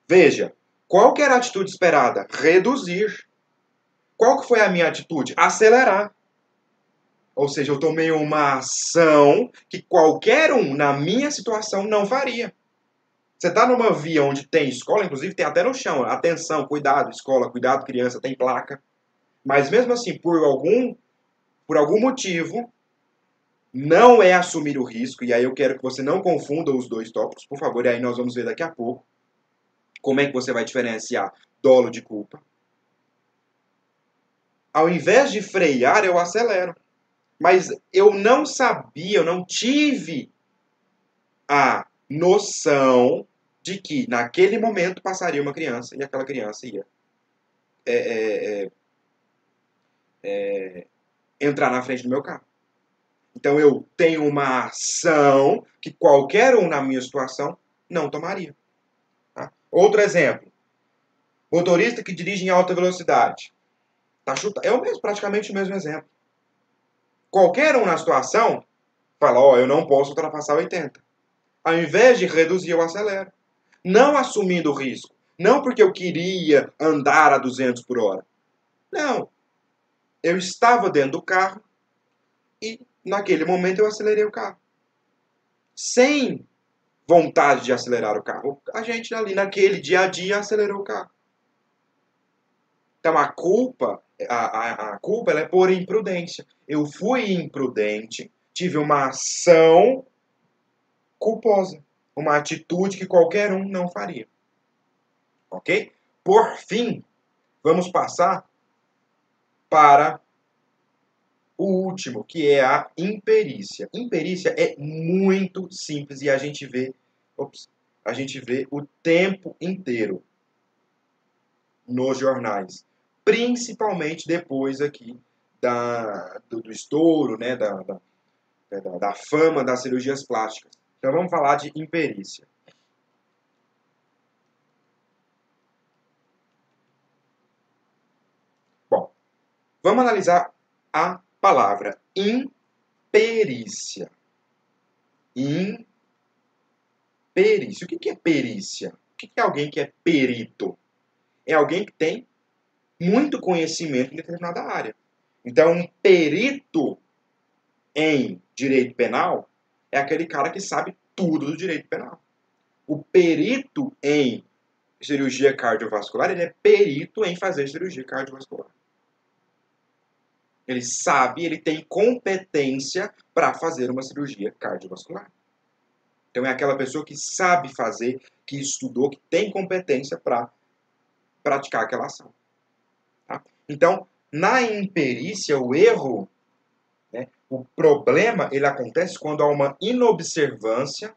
Veja, qual que era a atitude esperada? Reduzir. Qual que foi a minha atitude? Acelerar. Ou seja, eu tomei uma ação que qualquer um na minha situação não faria. Você está numa via onde tem escola, inclusive tem até no chão, atenção, cuidado, escola, cuidado, criança, tem placa. Mas mesmo assim, por algum motivo, não é assumir o risco, e aí eu quero que você não confunda os dois tópicos, por favor, e aí nós vamos ver daqui a pouco como é que você vai diferenciar dolo de culpa. Ao invés de frear, eu acelero. Mas eu não sabia, eu não tive a noção de que naquele momento passaria uma criança e aquela criança ia entrar na frente do meu carro. Então eu tenho uma ação que qualquer um na minha situação não tomaria. Tá? Outro exemplo. Motorista que dirige em alta velocidade. Tá praticamente o mesmo exemplo. Qualquer um na situação fala, eu não posso ultrapassar 80. Ao invés de reduzir, eu acelero. Não assumindo o risco. Não porque eu queria andar a 200 por hora. Não. Eu estava dentro do carro e, naquele momento, eu acelerei o carro. Sem vontade de acelerar o carro. A gente ali, naquele dia a dia, acelerou o carro. Então, a culpa ela é por imprudência. Eu fui imprudente, tive uma ação culposa. Uma atitude que qualquer um não faria. Ok? Por fim, vamos passar para o último, que é a imperícia. Imperícia é muito simples e a gente vê o tempo inteiro nos jornais. Principalmente depois aqui do estouro, né, da fama das cirurgias plásticas. Então vamos falar de imperícia. Bom, vamos analisar a palavra imperícia. Imperícia. O que é perícia? O que é alguém que é perito? É alguém que tem muito conhecimento em determinada área. Então, um perito em direito penal é aquele cara que sabe tudo do direito penal. O perito em cirurgia cardiovascular, ele é perito em fazer cirurgia cardiovascular. Ele sabe, ele tem competência para fazer uma cirurgia cardiovascular. Então é aquela pessoa que sabe fazer, que estudou, que tem competência para praticar aquela ação. Tá? Então, na imperícia, o erro, né, o problema, ele acontece quando há uma inobservância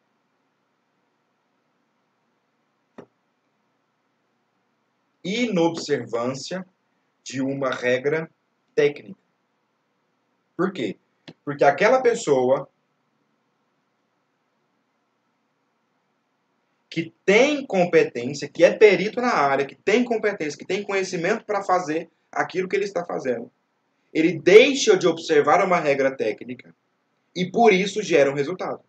de uma regra técnica. Por quê? Porque aquela pessoa que tem competência, que é perito na área, que tem competência, que tem conhecimento para fazer aquilo que ele está fazendo, ele deixa de observar uma regra técnica e por isso gera um resultado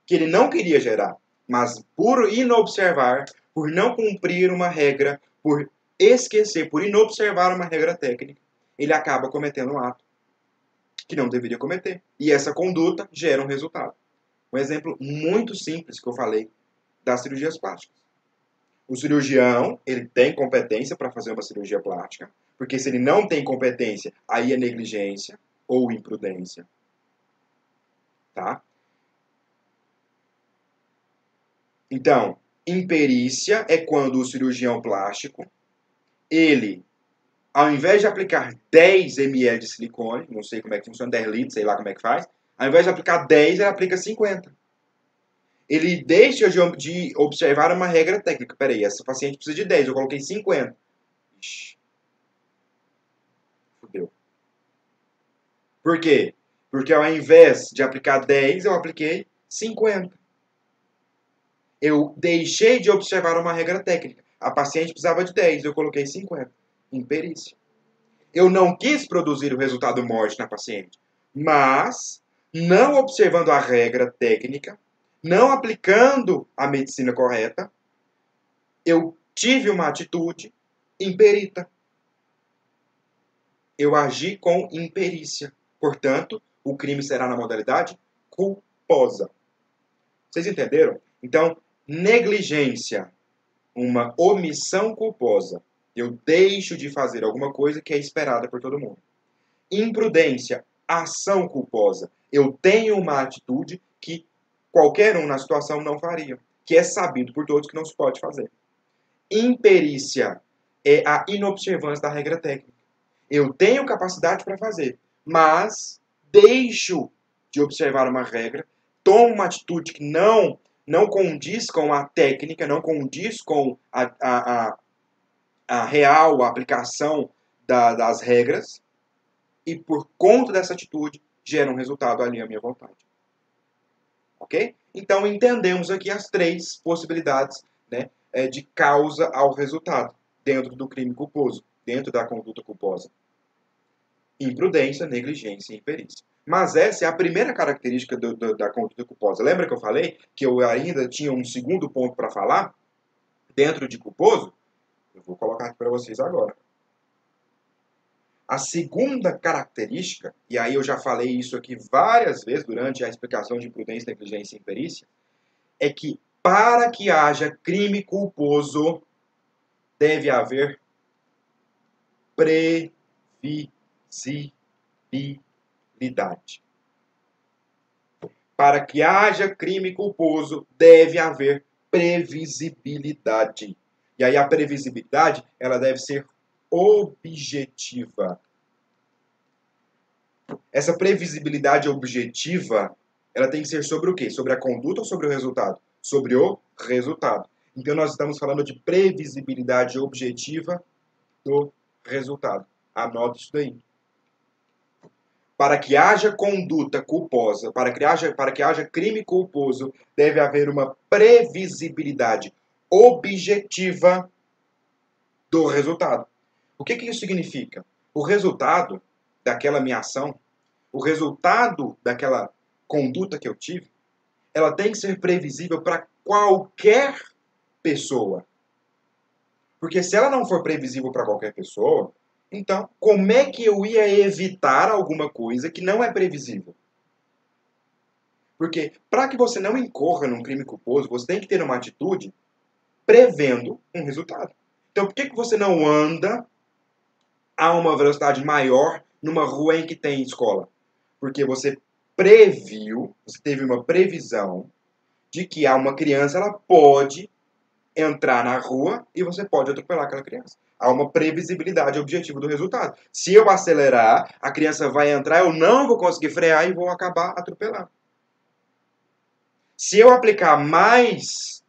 que ele não queria gerar. Mas por inobservar, por não cumprir uma regra, por esquecer, por inobservar uma regra técnica, ele acaba cometendo um ato que não deveria cometer. E essa conduta gera um resultado. Um exemplo muito simples que eu falei das cirurgias plásticas. O cirurgião, ele tem competência para fazer uma cirurgia plástica, porque se ele não tem competência, aí é negligência ou imprudência. Tá? Então, imperícia é quando o cirurgião plástico, ele, ao invés de aplicar 10 ml de silicone, não sei como é que funciona, 10 litros, sei lá como é que faz, ao invés de aplicar 10, ele aplica 50. Ele deixa de observar uma regra técnica. Peraí, essa paciente precisa de 10, eu coloquei 50. Ixi, fudeu. Por quê? Porque ao invés de aplicar 10, eu apliquei 50. Eu deixei de observar uma regra técnica. A paciente precisava de 10, eu coloquei 50. Imperícia. Eu não quis produzir o resultado morte na paciente, mas, não observando a regra técnica, não aplicando a medicina correta, eu tive uma atitude imperita. Eu agi com imperícia. Portanto, o crime será na modalidade culposa. Vocês entenderam? Então, negligência, uma omissão culposa. Eu deixo de fazer alguma coisa que é esperada por todo mundo. Imprudência, ação culposa. Eu tenho uma atitude que qualquer um na situação não faria, que é sabido por todos que não se pode fazer. Imperícia é a inobservância da regra técnica. Eu tenho capacidade para fazer, mas deixo de observar uma regra, tomo uma atitude que não condiz com a técnica, não condiz com a real aplicação das regras, e por conta dessa atitude gera um resultado ali à minha vontade. Ok? Então entendemos aqui as três possibilidades, né, de causa ao resultado dentro do crime culposo, dentro da conduta culposa. Imprudência, negligência e imperícia. Mas essa é a primeira característica da conduta culposa. Lembra que eu falei que eu ainda tinha um segundo ponto para falar dentro de culposo? Eu vou colocar aqui para vocês agora. A segunda característica, e aí eu já falei isso aqui várias vezes durante a explicação de imprudência, negligência e imperícia, é que para que haja crime culposo, deve haver previsibilidade. Para que haja crime culposo, deve haver previsibilidade. E aí a previsibilidade, ela deve ser objetiva. Essa previsibilidade objetiva, ela tem que ser sobre o quê? Sobre a conduta ou sobre o resultado? Sobre o resultado. Então nós estamos falando de previsibilidade objetiva do resultado. Anote isso daí. Para que haja conduta culposa, para que haja crime culposo, deve haver uma previsibilidade objetiva do resultado. O que isso significa? O resultado daquela minha ação, o resultado daquela conduta que eu tive, ela tem que ser previsível para qualquer pessoa. Porque se ela não for previsível para qualquer pessoa, então como é que eu ia evitar alguma coisa que não é previsível? Porque para que você não incorra num crime culposo, você tem que ter uma atitude prevendo um resultado. Então por que você não anda a uma velocidade maior numa rua em que tem escola? Porque você previu, você teve uma previsão de que uma criança ela pode entrar na rua e você pode atropelar aquela criança. Há uma previsibilidade objetiva do resultado. Se eu acelerar, a criança vai entrar, eu não vou conseguir frear e vou acabar atropelando. Se eu aplicar mais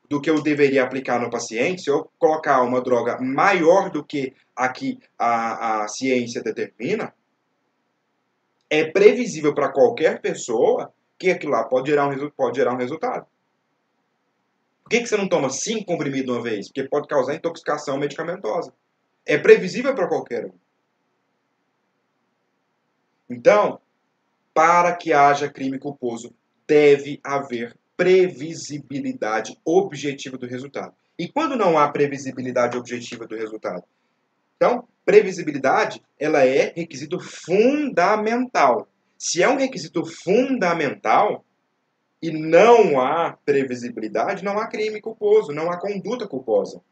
do que eu deveria aplicar no paciente, se eu colocar uma droga maior do que a que a ciência determina, é previsível para qualquer pessoa que aquilo lá pode gerar um resultado. Por que você não toma 5 comprimidos de uma vez? Porque pode causar intoxicação medicamentosa. É previsível para qualquer um. Então, para que haja crime culposo, deve haver previsibilidade objetiva do resultado. E quando não há previsibilidade objetiva do resultado? Então, previsibilidade, ela é requisito fundamental. Se é um requisito fundamental e não há previsibilidade, não há crime culposo, não há conduta culposa.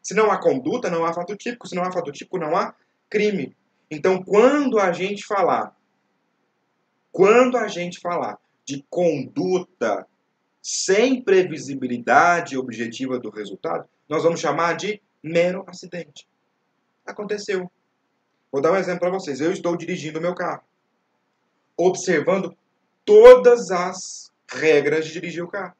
Se não há conduta, não há fato típico. Se não há fato típico, não há crime. Então, quando a gente falar de conduta sem previsibilidade objetiva do resultado, nós vamos chamar de mero acidente. Aconteceu. Vou dar um exemplo para vocês. Eu estou dirigindo o meu carro, observando todas as regras de dirigir o carro.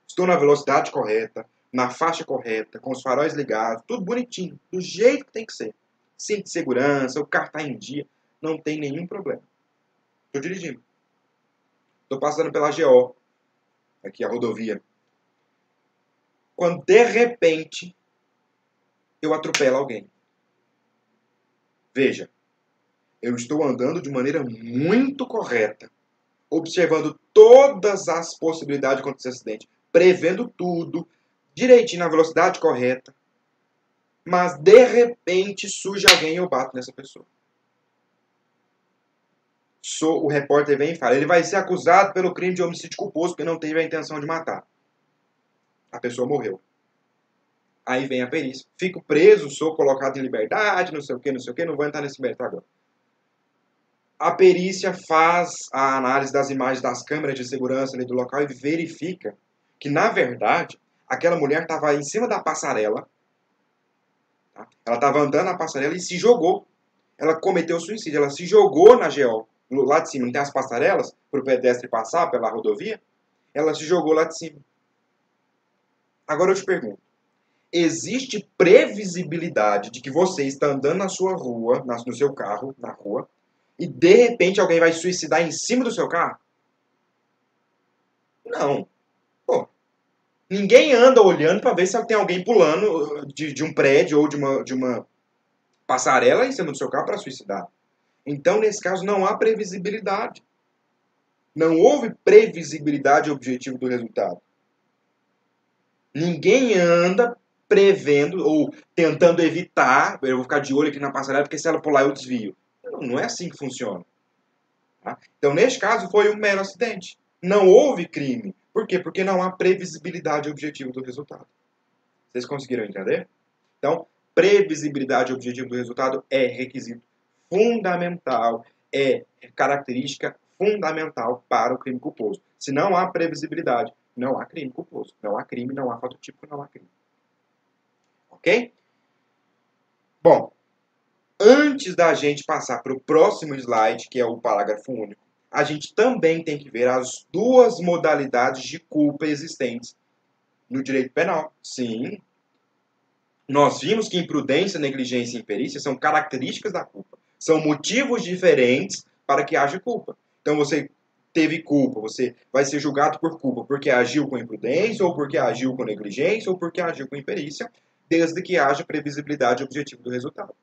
Estou na velocidade correta, na faixa correta, com os faróis ligados, tudo bonitinho, do jeito que tem que ser. Cinto de segurança, o carro está em dia, não tem nenhum problema. Estou dirigindo. Estou passando pela GO, aqui a rodovia. Quando de repente eu atropelo alguém. Veja, eu estou andando de maneira muito correta, observando todas as possibilidades de acontecer acidente, prevendo tudo, direitinho na velocidade correta, mas de repente surge alguém e eu bato nessa pessoa. O repórter vem e fala, ele vai ser acusado pelo crime de homicídio culposo porque não teve a intenção de matar. A pessoa morreu. Aí vem a perícia. Fico preso, sou colocado em liberdade, não sei o que, não vou entrar nesse mérito agora. A perícia faz a análise das imagens das câmeras de segurança ali do local e verifica que, na verdade, aquela mulher estava em cima da passarela. Tá? Ela estava andando na passarela e se jogou. Ela cometeu suicídio. Ela se jogou na GO. Lá de cima, não tem as passarelas para o pedestre passar pela rodovia? Ela se jogou lá de cima. Agora eu te pergunto. Existe previsibilidade de que você está andando na sua rua, no seu carro, na rua, e de repente alguém vai se suicidar em cima do seu carro? Não. Pô, ninguém anda olhando para ver se tem alguém pulando de um prédio ou de uma passarela em cima do seu carro para suicidar. Então, nesse caso, não há previsibilidade. Não houve previsibilidade objetiva do resultado. Ninguém anda prevendo ou tentando evitar, eu vou ficar de olho aqui na passarela porque se ela pular eu desvio. Não é assim que funciona. Tá? Então, neste caso, foi um mero acidente. Não houve crime. Por quê? Porque não há previsibilidade objetiva do resultado. Vocês conseguiram entender? Então, previsibilidade objetiva do resultado é requisito fundamental, é característica fundamental para o crime culposo. Se não há previsibilidade, não há crime culposo. Não há crime, não há fato típico, não há crime. Ok? Bom, antes da gente passar para o próximo slide, que é o parágrafo único, a gente também tem que ver as duas modalidades de culpa existentes no direito penal. Sim, nós vimos que imprudência, negligência e imperícia são características da culpa. São motivos diferentes para que haja culpa. Então você teve culpa, você vai ser julgado por culpa porque agiu com imprudência, ou porque agiu com negligência, ou porque agiu com imperícia, desde que haja previsibilidade objetiva do resultado.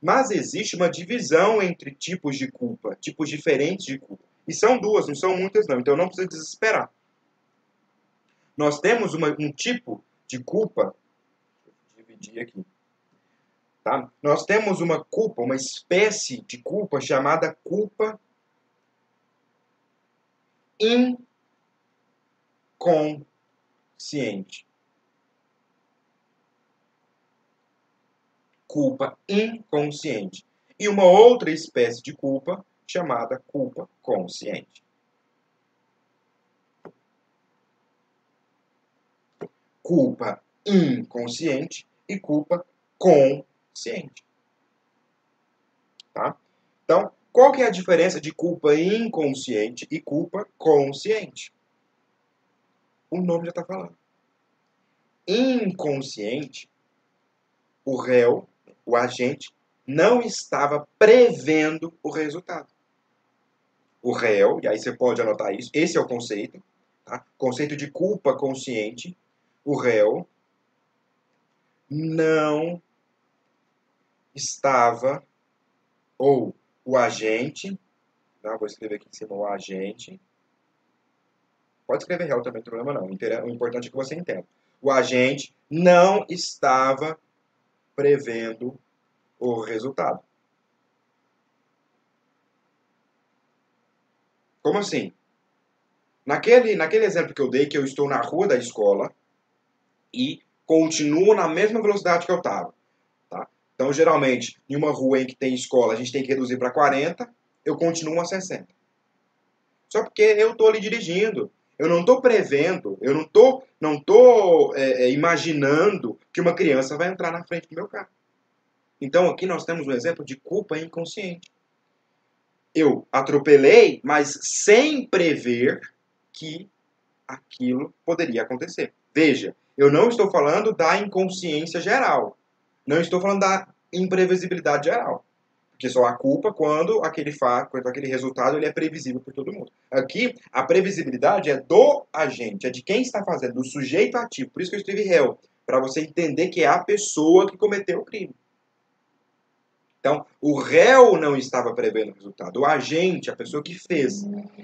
Mas existe uma divisão entre tipos de culpa, tipos diferentes de culpa. E são duas, não são muitas não, então não precisa desesperar. Nós temos um tipo de culpa, deixa eu dividir aqui. Tá? Nós temos uma culpa, uma espécie de culpa chamada culpa inconsciente. Culpa inconsciente. E uma outra espécie de culpa chamada culpa consciente. Culpa inconsciente e culpa consciente. Tá? Então, qual que é a diferença de culpa inconsciente e culpa consciente? O nome já está falando. Inconsciente, o réu, o agente, não estava prevendo o resultado. O réu, e aí você pode anotar isso, esse é o conceito, tá? Conceito de culpa consciente. O réu não estava, ou o agente, Tá? Vou escrever aqui em cima o agente. Pode escrever real também, não tem problema não. O importante é que você entenda. O agente não estava prevendo o resultado. Como assim? Naquele exemplo que eu dei, que eu estou na rua da escola e continuo na mesma velocidade que eu estava. Tá? Então, geralmente, em uma rua em que tem escola, a gente tem que reduzir para 40, eu continuo a 60. Só porque eu estou ali dirigindo. Eu não estou prevendo, eu não tô imaginando que uma criança vai entrar na frente do meu carro. Então, aqui nós temos um exemplo de culpa inconsciente. Eu atropelei, mas sem prever que aquilo poderia acontecer. Veja, eu não estou falando da inconsciência geral. Não estou falando da imprevisibilidade geral. Porque só há culpa quando aquele resultado ele é previsível por todo mundo. Aqui, a previsibilidade é do agente, é de quem está fazendo, do sujeito ativo. Por isso que eu escrevi réu, para você entender que é a pessoa que cometeu o crime. Então, o réu não estava prevendo o resultado. O agente, a pessoa que fez,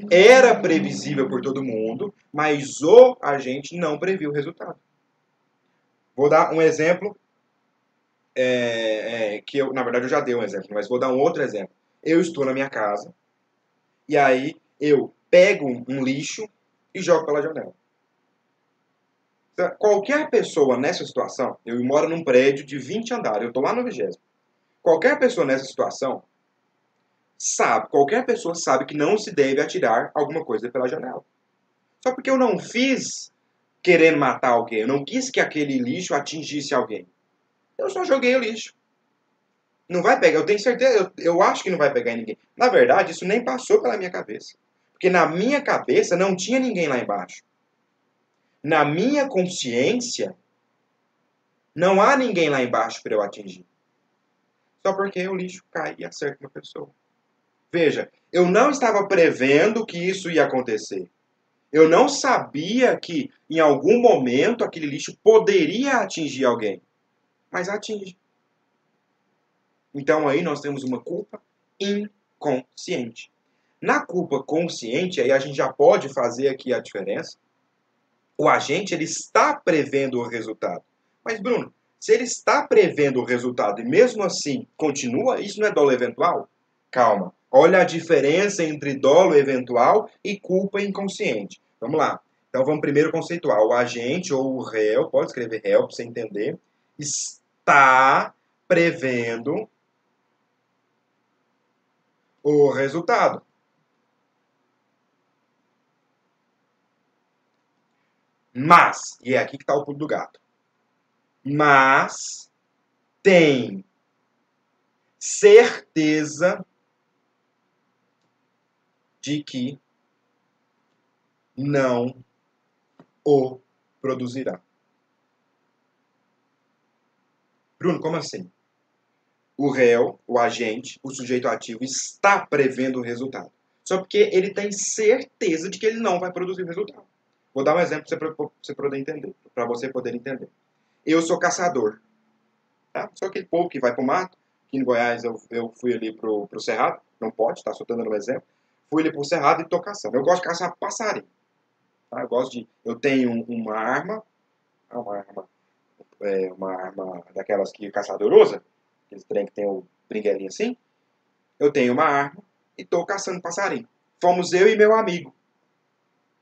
era previsível por todo mundo, mas o agente não previu o resultado. Vou dar um exemplo, na verdade, eu já dei um exemplo, mas vou dar um outro exemplo. Eu estou na minha casa, e aí eu pego um lixo e jogo pela janela. Qualquer pessoa nessa situação, eu moro num prédio de 20 andares, eu estou lá no 20º. Qualquer pessoa nessa situação qualquer pessoa sabe que não se deve atirar alguma coisa pela janela. Só porque eu não fiz querendo matar alguém, eu não quis que aquele lixo atingisse alguém. Eu só joguei o lixo. Não vai pegar, eu tenho certeza, eu acho que não vai pegar em ninguém. Na verdade, isso nem passou pela minha cabeça. Porque na minha cabeça não tinha ninguém lá embaixo. Na minha consciência, não há ninguém lá embaixo para eu atingir. Só porque o lixo cai e acerta uma pessoa. Veja, eu não estava prevendo que isso ia acontecer. Eu não sabia que em algum momento aquele lixo poderia atingir alguém. Mas atinge. Então aí nós temos uma culpa inconsciente. Na culpa consciente, aí a gente já pode fazer aqui a diferença. O agente ele está prevendo o resultado. Mas, Bruno, se ele está prevendo o resultado e mesmo assim continua, isso não é dolo eventual? Calma. Olha a diferença entre dolo eventual e culpa inconsciente. Vamos lá. Então vamos primeiro conceituar. O agente ou o réu, pode escrever réu para você entender, está prevendo o resultado. Mas, e é aqui que está o pulo do gato, mas tem certeza de que não o produzirá. Bruno, como assim? O réu, o agente, o sujeito ativo está prevendo o resultado. Só porque ele tem certeza de que ele não vai produzir o resultado. Vou dar um exemplo para você poder entender, para você poder entender. Eu sou caçador. Tá? Sou aquele povo que vai para o mato. Aqui em Goiás eu fui ali pro Cerrado. Não pode, tá? Só estou dando um exemplo. Fui ali pro Cerrado e estou caçando. Eu gosto de caçar passarinho. Tá? Eu tenho uma arma. Uma arma daquelas que o caçador usa. Aqueles trem que tem o brinquedinho assim. Eu tenho uma arma e estou caçando passarinho. Fomos eu e meu amigo.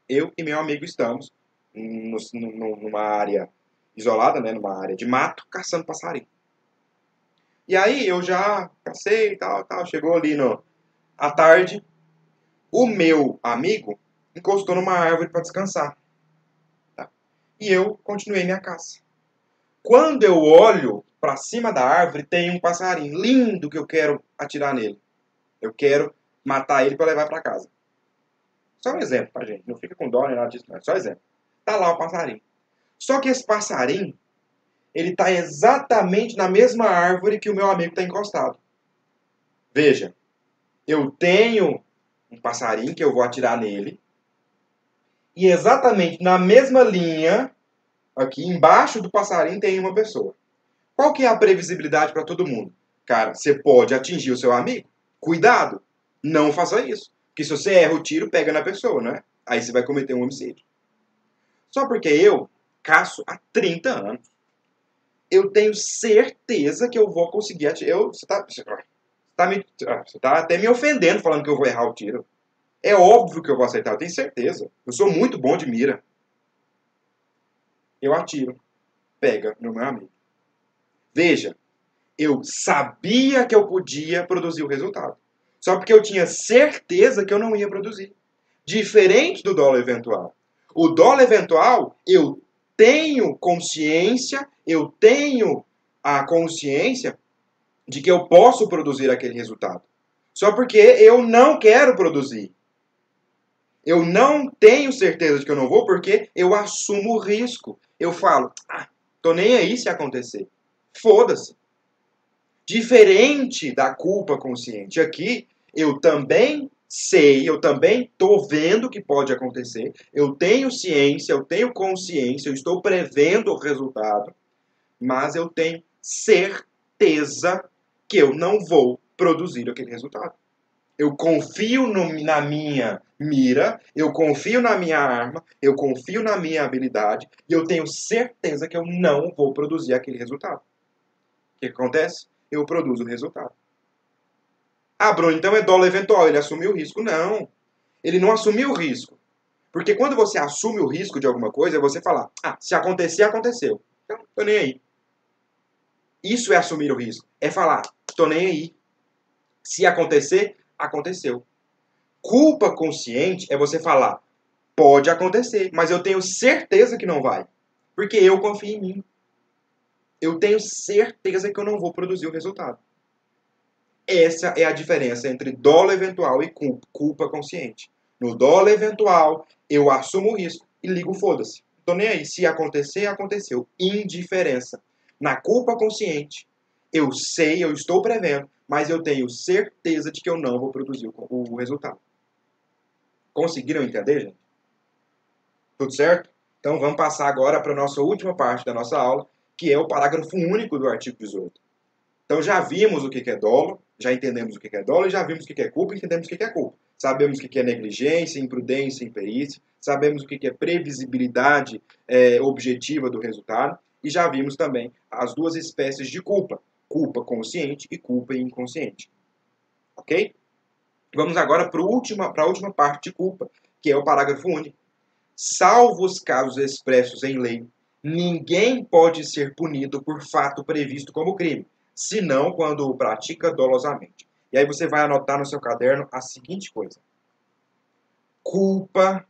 Eu e meu amigo estamos numa área isolada, né, numa área de mato, caçando passarinho. E aí eu já cacei e tal. Chegou ali à tarde, o meu amigo encostou numa árvore para descansar. Tá? E eu continuei minha caça. Quando eu olho para cima da árvore, tem um passarinho lindo que eu quero atirar nele. Eu quero matar ele para levar para casa. Só um exemplo, tá, gente? Não fica com dó nem nada disso, não. Só um exemplo. Tá lá o passarinho. Só que esse passarinho, ele tá exatamente na mesma árvore que o meu amigo está encostado. Veja, eu tenho um passarinho que eu vou atirar nele. E exatamente na mesma linha, aqui embaixo do passarinho, tem uma pessoa. Qual que é a previsibilidade para todo mundo? Cara, você pode atingir o seu amigo? Cuidado, não faça isso. Porque se você erra o tiro, pega na pessoa, né? Aí você vai cometer um homicídio. Só porque eu caço há 30 anos. Eu tenho certeza que eu vou conseguir atirar. Você tá até me ofendendo falando que eu vou errar o tiro. É óbvio que eu vou acertar, eu tenho certeza. Eu sou muito bom de mira. Eu atiro. Pega no meu amigo. Veja, eu sabia que eu podia produzir o resultado. Só porque eu tinha certeza que eu não ia produzir. Diferente do dolo eventual. O dolo eventual, eu tenho consciência, eu tenho a consciência de que eu posso produzir aquele resultado. Só porque eu não quero produzir. Eu não tenho certeza de que eu não vou porque eu assumo o risco. Eu falo, tô nem aí se acontecer. Foda-se. Diferente da culpa consciente. Aqui, eu também sei, eu também estou vendo que pode acontecer. Eu tenho ciência, eu tenho consciência, eu estou prevendo o resultado. Mas eu tenho certeza que eu não vou produzir aquele resultado. Eu confio na minha mira, eu confio na minha arma, eu confio na minha habilidade e eu tenho certeza que eu não vou produzir aquele resultado. O que acontece? Eu produzo o resultado. Ah, Bruno, então é dolo eventual, ele assumiu o risco. Não, ele não assumiu o risco. Porque quando você assume o risco de alguma coisa, é você falar, se acontecer, aconteceu. Então, tô nem aí. Isso é assumir o risco. É falar, tô nem aí. Se acontecer, aconteceu. Culpa consciente é você falar, pode acontecer, mas eu tenho certeza que não vai. Porque eu confio em mim. Eu tenho certeza que eu não vou produzir o resultado. Essa é a diferença entre dolo eventual e culpa consciente. No dolo eventual, eu assumo o risco e ligo foda-se. Não tô nem aí. Se acontecer, aconteceu. Indiferença. Na culpa consciente, eu sei, eu estou prevendo, mas eu tenho certeza de que eu não vou produzir o resultado. Conseguiram entender, gente? Tudo certo? Então vamos passar agora para a nossa última parte da nossa aula, que é o parágrafo único do artigo 18. Então já vimos o que é dolo, já entendemos o que é dolo, e já vimos o que é culpa e entendemos o que é culpa. Sabemos o que é negligência, imprudência, imperícia, sabemos o que é previsibilidade objetiva do resultado, e já vimos também as duas espécies de culpa, culpa consciente e culpa inconsciente. Ok? Vamos agora para a última parte de culpa, que é o parágrafo único. Salvo os casos expressos em lei, ninguém pode ser punido por fato previsto como crime, senão quando o pratica dolosamente. E aí você vai anotar no seu caderno a seguinte coisa. Culpa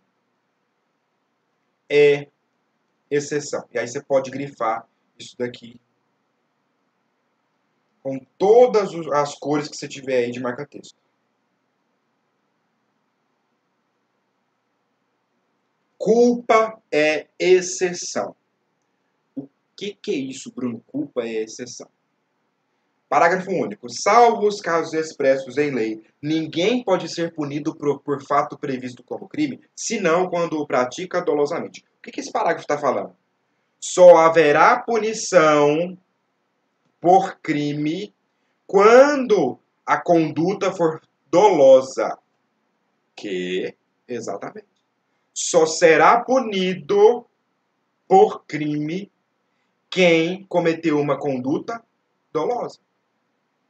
é exceção. E aí você pode grifar isso daqui com todas as cores que você tiver aí de marca-texto. Culpa é exceção. O que é isso, Bruno? Culpa é exceção. Parágrafo único. Salvo os casos expressos em lei, ninguém pode ser punido por fato previsto como crime, senão quando o pratica dolosamente. O que esse parágrafo está falando? Só haverá punição por crime quando a conduta for dolosa. Exatamente. Só será punido por crime quem cometeu uma conduta dolosa.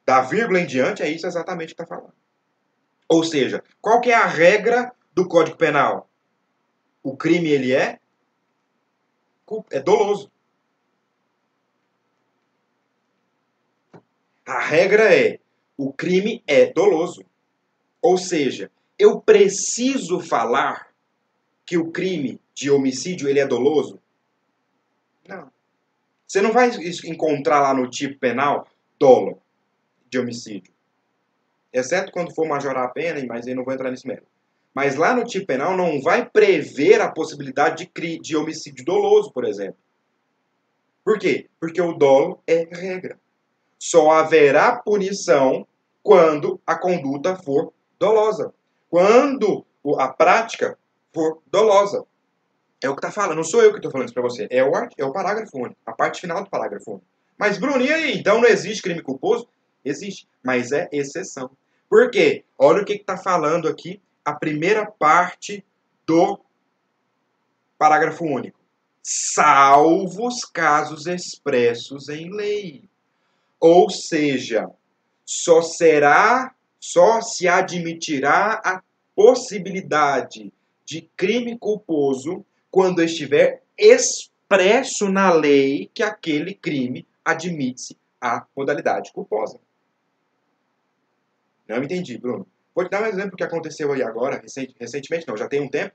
Da vírgula em diante, é isso exatamente que está falando. Ou seja, qual que é a regra do Código Penal? O crime, ele é doloso. A regra é, o crime é doloso. Ou seja, eu preciso falar que o crime de homicídio, ele é doloso? Não. Você não vai encontrar lá no tipo penal dolo de homicídio. Exceto quando for majorar a pena, mas eu não vou entrar nesse mérito. Mas lá no tipo penal não vai prever a possibilidade de homicídio doloso, por exemplo. Por quê? Porque o dolo é regra. Só haverá punição quando a conduta for dolosa. Quando a prática for dolosa. É o que está falando, não sou eu que estou falando isso para você. É o parágrafo único, a parte final do parágrafo único. Mas, Bruno, e aí? Então não existe crime culposo? Existe, mas é exceção. Por quê? Olha o que está falando aqui a primeira parte do parágrafo único. Salvo os casos expressos em lei. Ou seja, só se admitirá a possibilidade de crime culposo quando estiver expresso na lei que aquele crime admite-se a modalidade culposa. Não entendi, Bruno. Vou te dar um exemplo que aconteceu aí agora, recentemente não, já tem um tempo,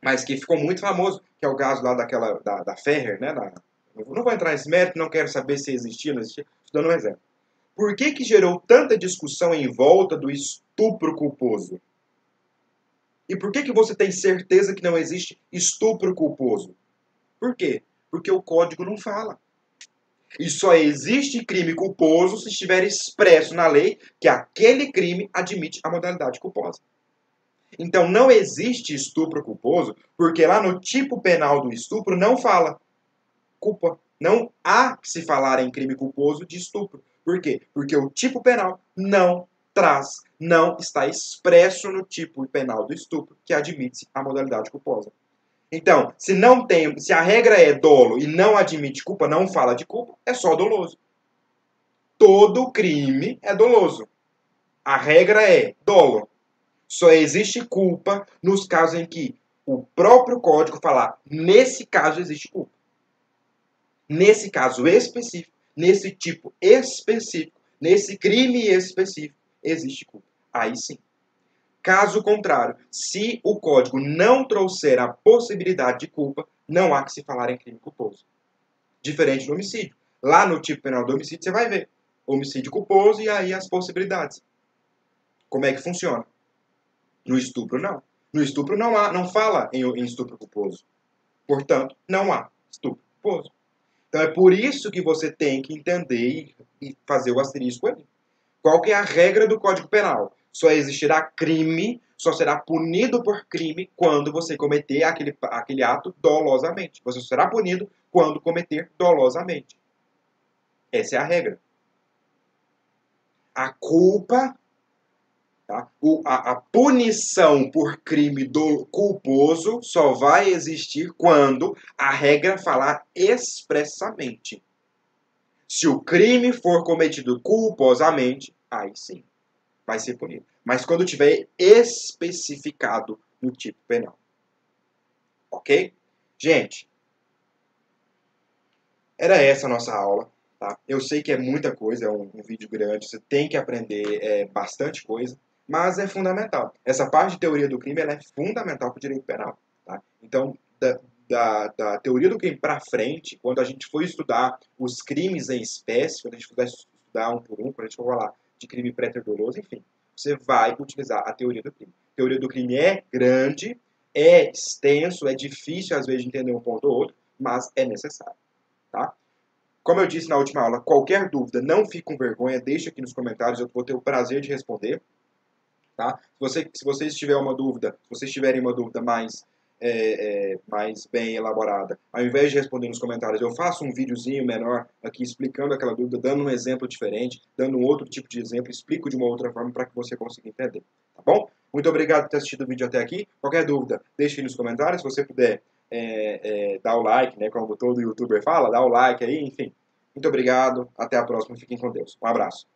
mas que ficou muito famoso, que é o caso lá da Ferrer, né? Não vou entrar nesse mérito, não quero saber se existia ou não existia, estou dando um exemplo. Por que gerou tanta discussão em volta do estupro culposo? E por que você tem certeza que não existe estupro culposo? Por quê? Porque o código não fala. E só existe crime culposo se estiver expresso na lei que aquele crime admite a modalidade culposa. Então não existe estupro culposo, porque lá no tipo penal do estupro não fala culpa. Não há que se falar em crime culposo de estupro. Por quê? Porque o tipo penal não está expresso no tipo penal do estupro que admite a modalidade culposa. Então, se a regra é dolo e não admite culpa, não fala de culpa, é só doloso. Todo crime é doloso. A regra é dolo. Só existe culpa nos casos em que o próprio código falar, nesse caso existe culpa. Nesse caso específico, nesse tipo específico, nesse crime específico, existe culpa. Aí sim. Caso contrário, se o código não trouxer a possibilidade de culpa, não há que se falar em crime culposo. Diferente do homicídio. Lá no tipo penal do homicídio, você vai ver homicídio culposo e aí as possibilidades. Como é que funciona? No estupro, não. No estupro não fala em estupro culposo. Portanto, não há estupro culposo. Então é por isso que você tem que entender e fazer o asterisco ali. Qual que é a regra do Código Penal? Só existirá crime, só será punido por crime quando você cometer aquele ato dolosamente. Você será punido quando cometer dolosamente. Essa é a regra. A culpa, tá? A punição por crime culposo só vai existir quando a regra falar expressamente. Se o crime for cometido culposamente, aí sim, vai ser punido. Mas quando tiver especificado no tipo penal. Ok? Gente, era essa a nossa aula. Tá? Eu sei que é muita coisa, é um vídeo grande, você tem que aprender bastante coisa, mas é fundamental. Essa parte de teoria do crime ela é fundamental para o direito penal. Tá? Então, da teoria do crime para frente, quando a gente for estudar os crimes em espécie, quando a gente for estudar um por um, quando a gente for falar de crime pré-doloso, enfim, você vai utilizar a teoria do crime. A teoria do crime é grande, é extenso, é difícil às vezes de entender um ponto ou outro, mas é necessário. Tá? Como eu disse na última aula, qualquer dúvida, não fique com vergonha, deixe aqui nos comentários, eu vou ter o prazer de responder. Tá? Se vocês tiverem uma dúvida, se vocês tiverem uma dúvida mais bem elaborada, ao invés de responder nos comentários, eu faço um videozinho menor aqui explicando aquela dúvida, dando um exemplo diferente, dando um outro tipo de exemplo, explico de uma outra forma para que você consiga entender. Tá bom? Muito obrigado por ter assistido o vídeo até aqui. Qualquer dúvida, deixe aí nos comentários. Se você puder dar o like, né, como todo youtuber fala, dá o like aí, enfim. Muito obrigado, até a próxima, fiquem com Deus. Um abraço.